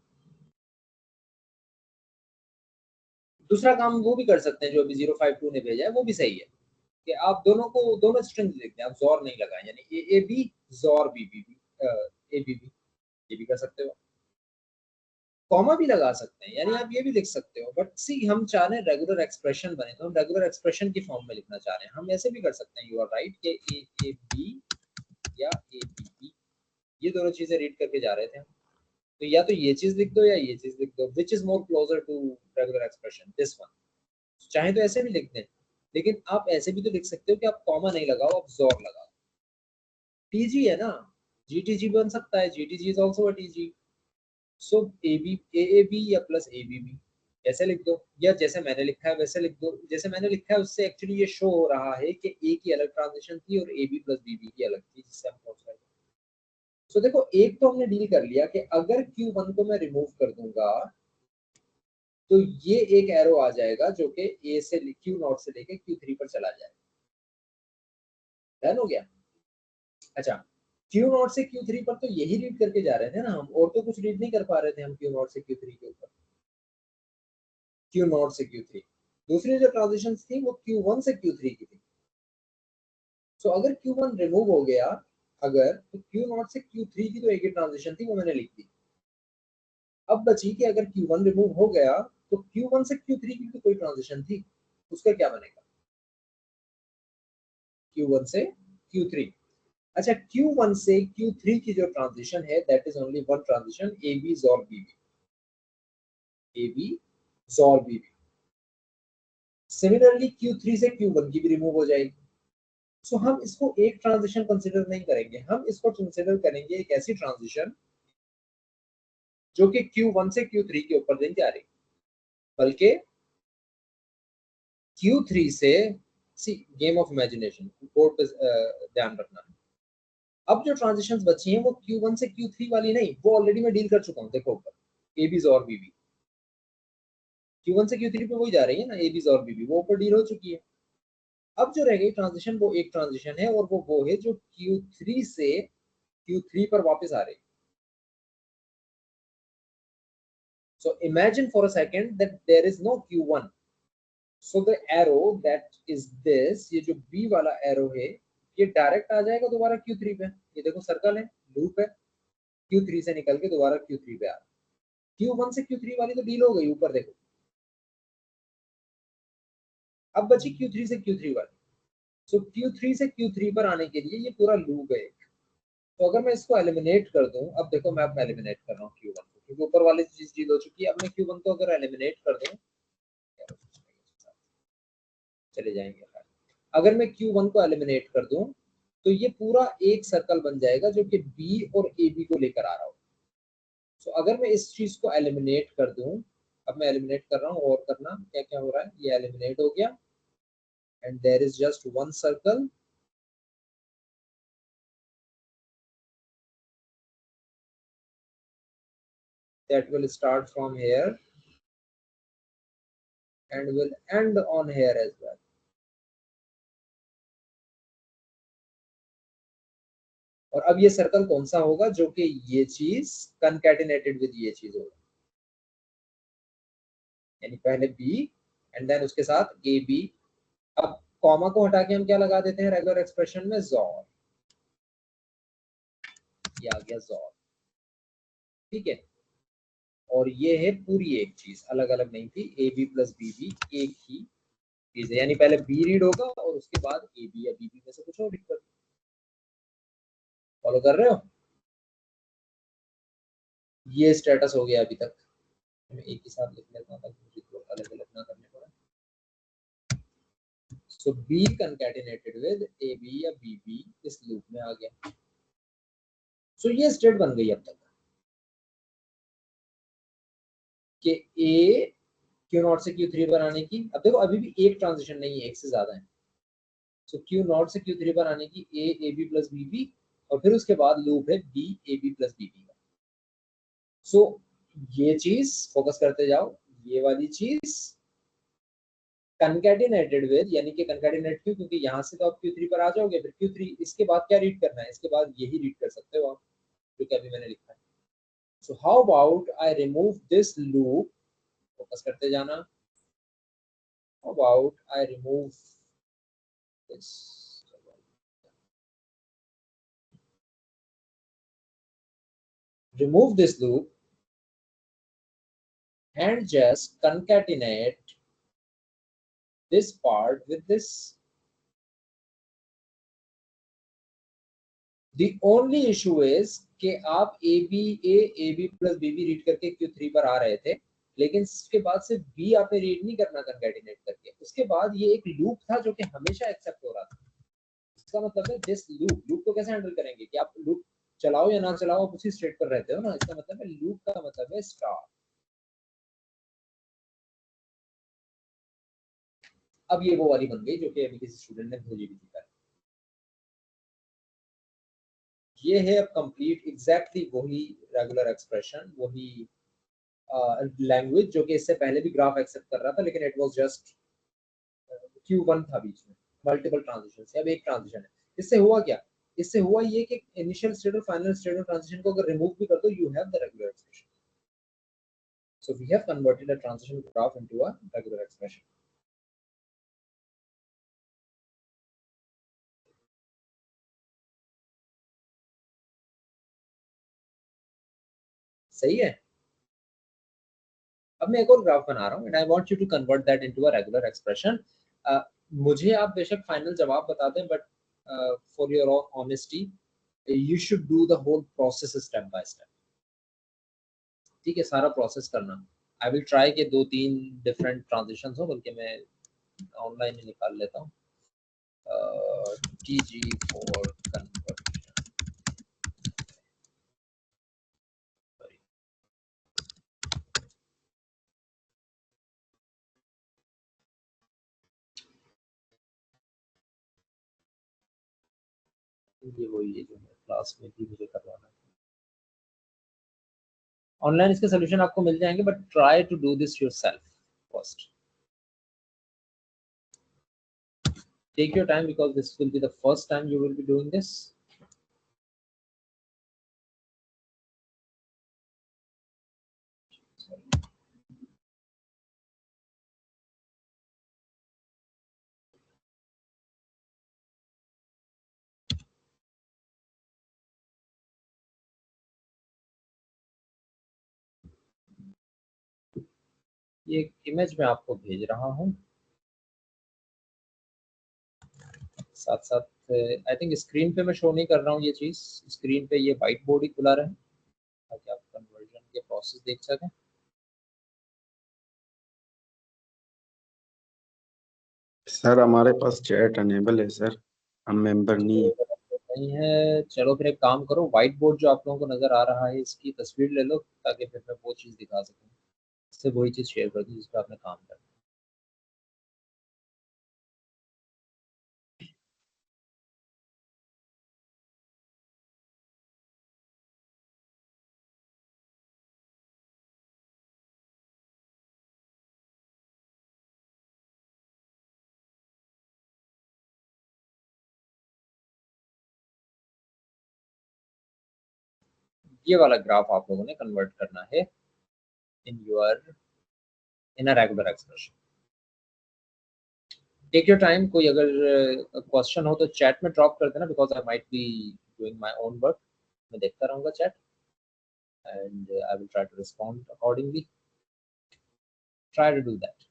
दूसरा काम वो भी कर सकते हैं जो अभी 052 ने भेजा है, वो भी सही है कि आप दोनों को दोनों स्ट्रिंग देखते हैं, आप जोर नहीं लगाए, यानी ए बी जोर B B B, A B B, ये भी कर सकते हो। कॉमा भी लगा सकते हैं, यानी आप ये भी लिख सकते हो, बट सी हम चाह रहे हैं रेगुलर एक्सप्रेशन बने तो हम रेगुलर एक्सप्रेशन की फॉर्म में लिखना चाह रहे हैं। हम ऐसे भी कर सकते हैं, यू आर राइट, कि ए ए बी या ए बी बी ये दोनों चीजें रीड करके जा रहे थे हम। तो या तो ये चीज लिख दो या ये चीज लिख दो, which is more closer to regular expression, this one. चाहे तो ऐसे भी लिख दें, लेकिन आप ऐसे भी तो लिख सकते हो कि आप कॉमा नहीं लगाओ, आप जोर लगाओ। टीजी है ना, जीटीजी बन सकता है, GTG is also a TG. So AB AAB या प्लस एबीबी ऐसे लिख दो, या जैसे मैंने लिखा है वैसे लिख दो। जैसे मैंने लिखा है उससे एक्चुअली ये शो हो रहा है कि ए की अलग ट्रांजिशन थी और एबी प्लस बीबी की अलग थी, जिससे हम पहुंच रहे हैं। सो देखो, एक तो हमने डील कर लिया कि अगर Q1 को मैं रिमूव कर दूंगा तो ये एक एरो आ जाएगा जो कि ए से Q0 से लेके Q3 पर चला जाएगा। डन हो गया। अच्छा, Q0 से Q3 पर तो यही रीड करके जा रहे थे ना हम, और तो कुछ रीड नहीं कर पा रहे थे हम Q0 से Q3 के ऊपर। Q0 से Q3, दूसरी जो ट्रांजिशन थी वो Q1 से Q3 की थी। सो अगर Q1 रिमूव हो गया, अगर तो Q0 से Q3 की तो एक ही ट्रांजिशन थी, वो मैंने लिख दी। अब बची कि अगर Q1 रिमूव हो गया तो Q1 से Q3 की तो कोई ट्रांजिशन थी, उसका क्या बनेगा? Q1 से Q3। अच्छा, Q1 से Q3 की जो ट्रांजिशन है that is only one transition, AB XOR BB, AB XOR BB। Similarly Q3 से Q1 की भी रिमूव हो जाएगी। सो हम इसको एक ट्रांजिशन कंसीडर नहीं करेंगे, हम इसको कंसीडर करेंगे एक ऐसी ट्रांजिशन जो कि Q1 से Q3 के ऊपर नहीं जा रही, बल्कि Q3 से, सी गेम ऑफ इमेजिनेशन, बोर्ड पे ध्यान रखना। अब जो ट्रांजिशंस बची हैं वो Q1 से Q3 वाली नहीं, वो ऑलरेडी मैं डील कर चुका हूं। देखो ऊपर एबीज और बीबी, Q1 से Q3 पे वही जा रही है ना, एबीज और बीबी, वो ऊपर डील हो चुकी है। अब जो रह गई ट्रांजिशन वो एक ट्रांजिशन है, और वो है जो Q3 से Q3 पर वापस आ रही है। So imagine for a second that there is no Q1. So the arrow that is this, ये जो B वाला एरो है, ये डायरेक्ट आ जाएगा दोबारा Q3 पे। ये देखो सर्कल है, लूप है, Q3 से निकल के दोबारा Q3 पे आ रहा है। Q1 से Q3 वाली तो डील हो गई, ऊपर देखो। अब बची Q3 से Q3 वाली। सो Q3 से Q3 पर आने के लिए ये पूरा लूप है। तो अगर मैं इसको एलिमिनेट कर दूं, अब देखो मैं अब एलिमिनेट कर रहा हूँ Q1 को, क्योंकि ऊपर वाली चीज डील हो चुकी है। अब मैं Q1 को अगर एलिमिनेट कर दूं, चले जाएंगे। अगर मैं Q1 को एलिमिनेट कर दूं तो ये पूरा एक सर्कल बन जाएगा जो कि B और AB को लेकर आ रहा हो। सो अगर मैं इस चीज को एलिमिनेट कर दूं, अब मैं एलिमिनेट कर रहा हूं, और करना क्या क्या हो रहा है, ये एलिमिनेट हो गया and there is just one circle that will start from here and will end on here as well. और अब ये सर्कल कौन सा होगा, जो कि ये चीज कंकैटिनेटेड विद ये चीज होगा, यानी पहले B एंड देन उसके साथ AB। अब कॉमा को हटा के हम क्या लगा देते हैं रेगुलर एक्सप्रेशन में, XOR। ये आ गया XOR, ठीक है। और ये है पूरी एक चीज, अलग अलग नहीं थी, AB प्लस BB एक ही चीज है, यानी पहले B रीड होगा और उसके बाद AB या BB में से कुछ और रीड कर। फॉलो कर रहे हो? ये स्टेटस हो गया अभी तक। मैं एक ही साथ लिख लेता हूँ ताकि मुझे तो अलग अलग ना करने पड़े। सो B कंकैटिनेटेड विद AB या BB इस लूप में आ गया। सो ये स्टेट बन गई अब तक कि A Q0 से Q3 पर आने की। अब देखो अभी भी एक ट्रांजिशन नहीं है, एक से ज्यादा है। सो Q0 से Q3 पर आने की A AB प्लस BB, और फिर उसके बाद लूप है B AB प्लस BB का। सो ये चीज फोकस करते जाओ, ये वाली चीज कंकैटिनेटेड विद, यानी कि कंकैटिनेट क्यों, क्योंकि यहाँ से तो आप Q3 पर आ जाओगे, फिर Q3 इसके बाद क्या रीड करना है, इसके बाद यही रीड कर सकते हो आप, जो कि अभी मैंने लिखा है। So how about I remove this loop, focus करते जाना। How about I remove this, remove this loop and just concatenate this part with this, The only issue is कि आप AB plus BB रीड करके Q3 पर आ रहे थे, लेकिन उसके बाद से B आपने रीड नहीं करना कंकैटिनेट करके। उसके बाद ये एक लूप था जो कि हमेशा एक्सेप्ट हो रहा था। इसका मतलब है दिस लूप को कैसे हैंडल करेंगे कि आप लूप चलाओ या ना चलाओ, आप उसी स्टेट पर रहते हो ना। इसका मतलब है लूप का मतलब है स्टार। अब ये वो वाली बन गई जो कि अभी किसी स्टूडेंट ने भेजी भी थी। ये है अब कंप्लीट एग्जैक्टली वही रेगुलर एक्सप्रेशन, वही लैंग्वेज जो कि इससे पहले भी ग्राफ एक्सेप्ट कर रहा था, लेकिन इट वाज जस्ट Q1 था बीच में, मल्टीपल ट्रांजिशन से अब एक ट्रांजिशन है। इससे हुआ क्या? इससे हुआ ये कि इनिशियल स्टेट और फाइनल स्टेट ऑफ ट्रांजिशन को अगर रिमूव भी कर दो, you have the regular expression. So we have converted a transition graph into a regular expression. सही है। अब मैं एक और ग्राफ बना रहा हूँ, and I want you to convert that into a regular expression. मुझे आप बेशक फाइनल जवाब बता दें, but for your honesty you should do the whole process step by step. ठीक है, सारा प्रोसेस करना। आई विल ट्राई के 2-3 डिफरेंट ट्रांजिशन हो, बल्कि मैं ऑनलाइन ही निकाल लेता हूँ। TG for convert. ये वही है जो मैं क्लास में भी मुझे करवाना है। ऑनलाइन इसके सोल्यूशन आपको मिल जाएंगे, but try to do this yourself first. Take your time because this will be the first time you will be doing this. ये इमेज मैं आपको भेज रहा हूँ, साथ साथ आई थिंक स्क्रीन पे मैं शो नहीं कर रहा हूँ ये चीज। स्क्रीन पे ये व्हाइट बोर्ड ही खुला रहे ताकि आप कन्वर्जन के प्रोसेस देख सकें। सर हमारे पास चैट अनेबल है सर, हम मेंबर नहीं है। नहीं है, चलो फिर एक काम करो, व्हाइट बोर्ड जो आप लोगों को नजर आ रहा है इसकी तस्वीर ले लो, ताकि फिर मैं वो चीज दिखा सकूँ। इससे वही चीज शेयर कर दूँ जिस पर आपने काम करना। ये वाला ग्राफ आप लोगों ने कन्वर्ट करना है in a regular expression. Take your time. कोई अगर क्वेश्चन हो तो चैट में ड्रॉप कर देना, because I might be doing my own work. मैं देखता रहूंगा chat, and I will try to respond accordingly. Try to do that.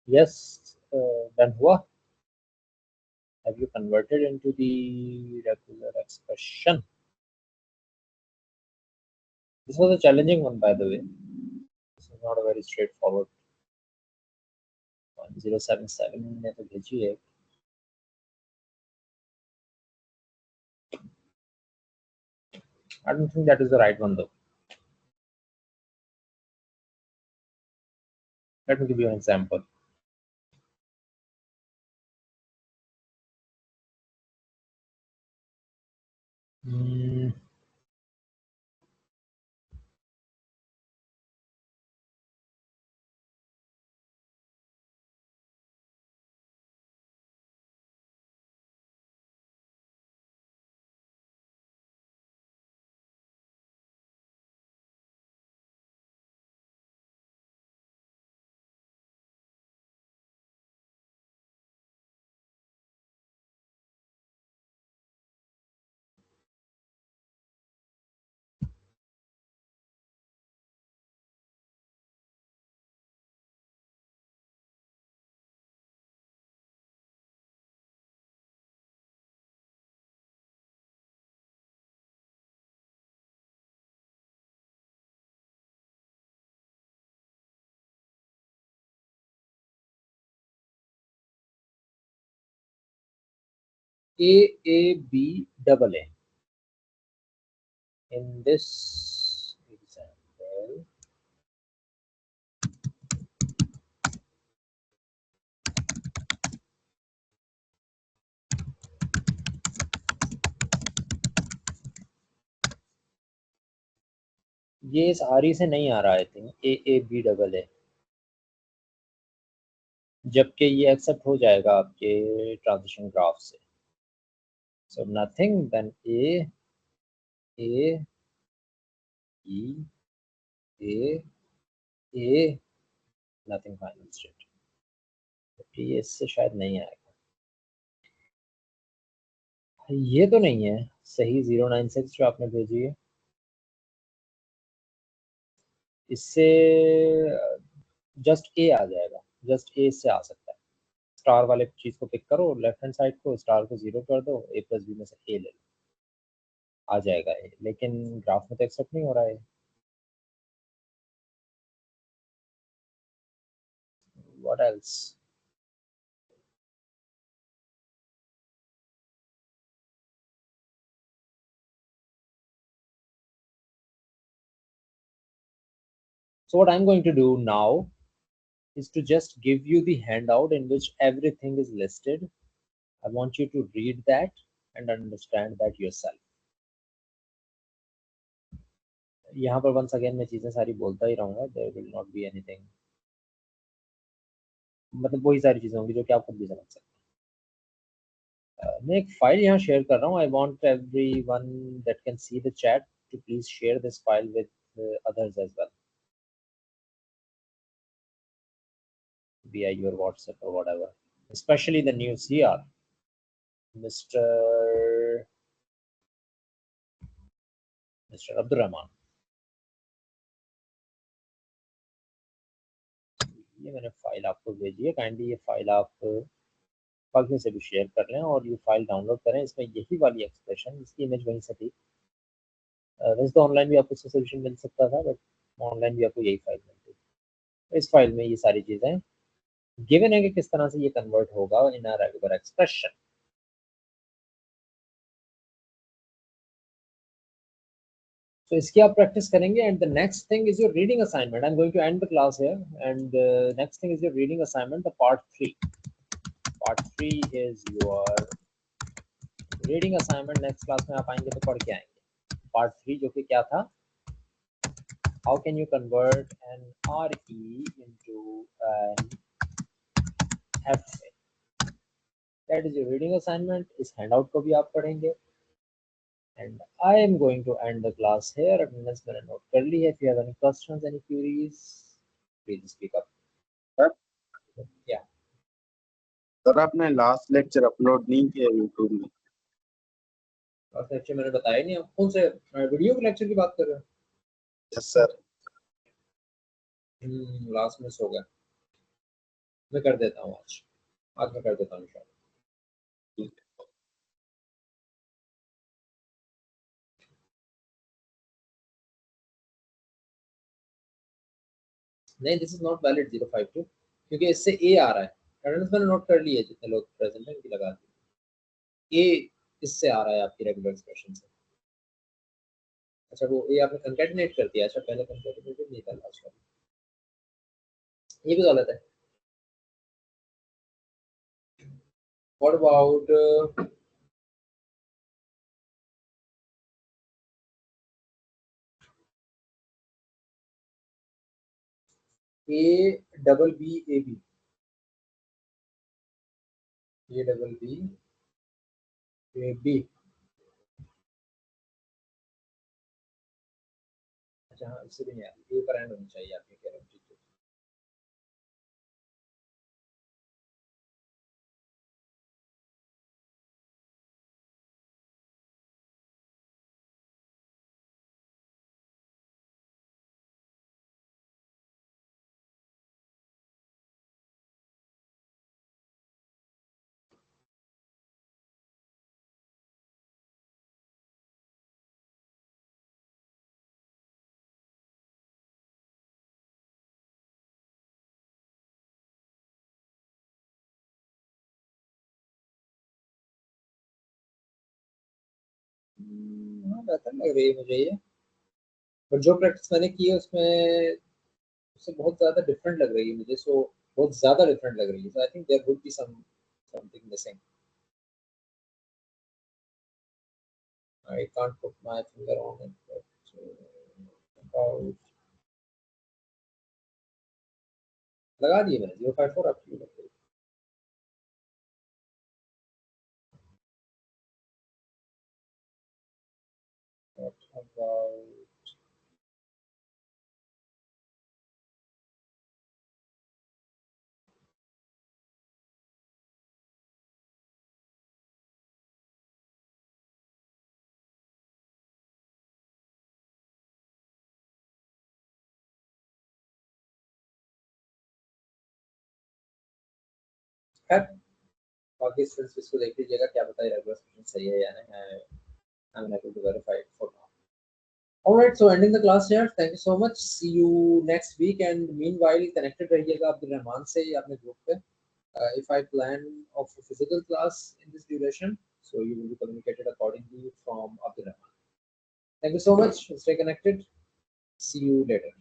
Yes, done हुआ. Have you converted into the regular expression? This was a challenging one, by the way. This is not a very straightforward. 1077 ने तो भेजी है. I don't think that is the right one though. Let me give you an example. Hmm. AAB double A. In this example, ये इस आरी से नहीं आ रहा है. I think AAB double A. जबकि ये एक्सेप्ट हो जाएगा आपके ट्रांजिशन ग्राफ से. So nothing, then A, E, A, nothing final state. ये इससे शायद नहीं आएगा. ये तो नहीं है सही. 096 जो आपने भेजी है, इससे जस्ट ए आ जाएगा. जस्ट ए से आ सकता है. स्टार वाले चीज को पिक करो, लेफ्ट हैंड साइड को, स्टार को 0 कर दो, ए प्लस बी में से ए ले लो, आ जाएगा ए. लेकिन ग्राफ में तो एक्सेप्ट नहीं हो रहा है. What else? So what I'm going to do now is to just give you the handout in which everything is listed. I want you to read that and understand that yourself. यहाँ पर once again मैं चीजें सारी बोलता ही रहूँगा. There will not be anything. मतलब वही सारी चीजें होंगी जो कि आप खुद भी समझ सकते हैं. मैं एक फाइल यहाँ शेयर कर रहा हूँ. I want everyone that can see the chat to please share this file with others as well via your WhatsApp or whatever. Especially the new CR, Mr. Abdul Rahman. ये मैंने file आपको भेजी है. Kindly ये file आप पग में से भी शेयर कर लें और ये फाइल डाउनलोड करें. इसमें यही वाली एक्सप्रेशन, इसकी इमेज वहीं से थी. वैसे तो ऑनलाइन भी आपको इसका सोल्यूशन मिल सकता था, बट ऑनलाइन भी आपको यही फाइल मिलती है. इस फाइल में ये सारी चीजें गिवन है कि किस तरह से ये कन्वर्ट होगा in a regular expression. So इसकी आप प्रैक्टिस करेंगे. And the next thing is your reading assignment. I am going to end the class here. And next thing is your reading assignment, the part 3. Part 3 is your reading assignment. Next class में आप आएंगे तो पढ़ के आएंगे. Part 3 जो कि क्या था, how can you convert N RE into an FA. That is your reading assignment. इस हैंडआउट को भी आप पढ़ेंगे. And I am going to end the class here. Attendance मैंने नोट कर ली है. If you have any questions, any queries, please speak up. Sir? Yeah. Sir आपने last lecture upload नहीं किया यूट्यूब में. लास्ट लेक्चर मैंने बताया नहीं. आप कौन से वीडियो के लेक्चर की बात कर रहे हो? Yes sir. लास्ट मिस हो गया. मैं कर देता हूँ आज मैं कर देता हूँ इंशाल्लाह। नहीं, दिस इज नॉट वैलिड 052 क्योंकि इससे ए आ रहा है। अटेंडेंस मैंने नोट कर ली है, जितने लोग प्रेजेंट हैं उनकी लगा दी। ए इससे आ रहा है आपकी रेगुलर एक्सप्रेशन से। अच्छा, वो ए आपने कंकैटिनेट कर दिया। अच्छा, पहले कंकैटिनेटेड नहीं था लास्ट वाला, ये भी गलत है। What about a double B A B, A double B A B. अच्छा हाँ, इससे भी नहीं आया, ए पर एंड होनी चाहिए, आप ये कह रहे हो। ठीक है, हाँ बेहतर लग रही है मुझे ये, पर जो प्रैक्टिस मैंने की है उसमें उससे बहुत ज़्यादा डिफरेंट लग रही है मुझे। सो बहुत ज़्यादा डिफरेंट लग रही है। So I think there would be something missing. I can't put my finger on it, but about लगा दिए मैंने 054 आपकी लग गई। What about है? बाकी स्टूडेंट्स इसको देख लीजिएगा, क्या पता ये रेगुलर सेशन सही है या नहीं है। I'm unable to verify it for now. Alright, so ending the class here. Thank you so much. See you next week, and meanwhile connected रहिएगा अब्दुल रहमान से या अपने ग्रुप पे. If I plan of a physical class in this duration, so you will be communicated accordingly from Abdul Rahman. Thank you so much. Stay connected. See you later.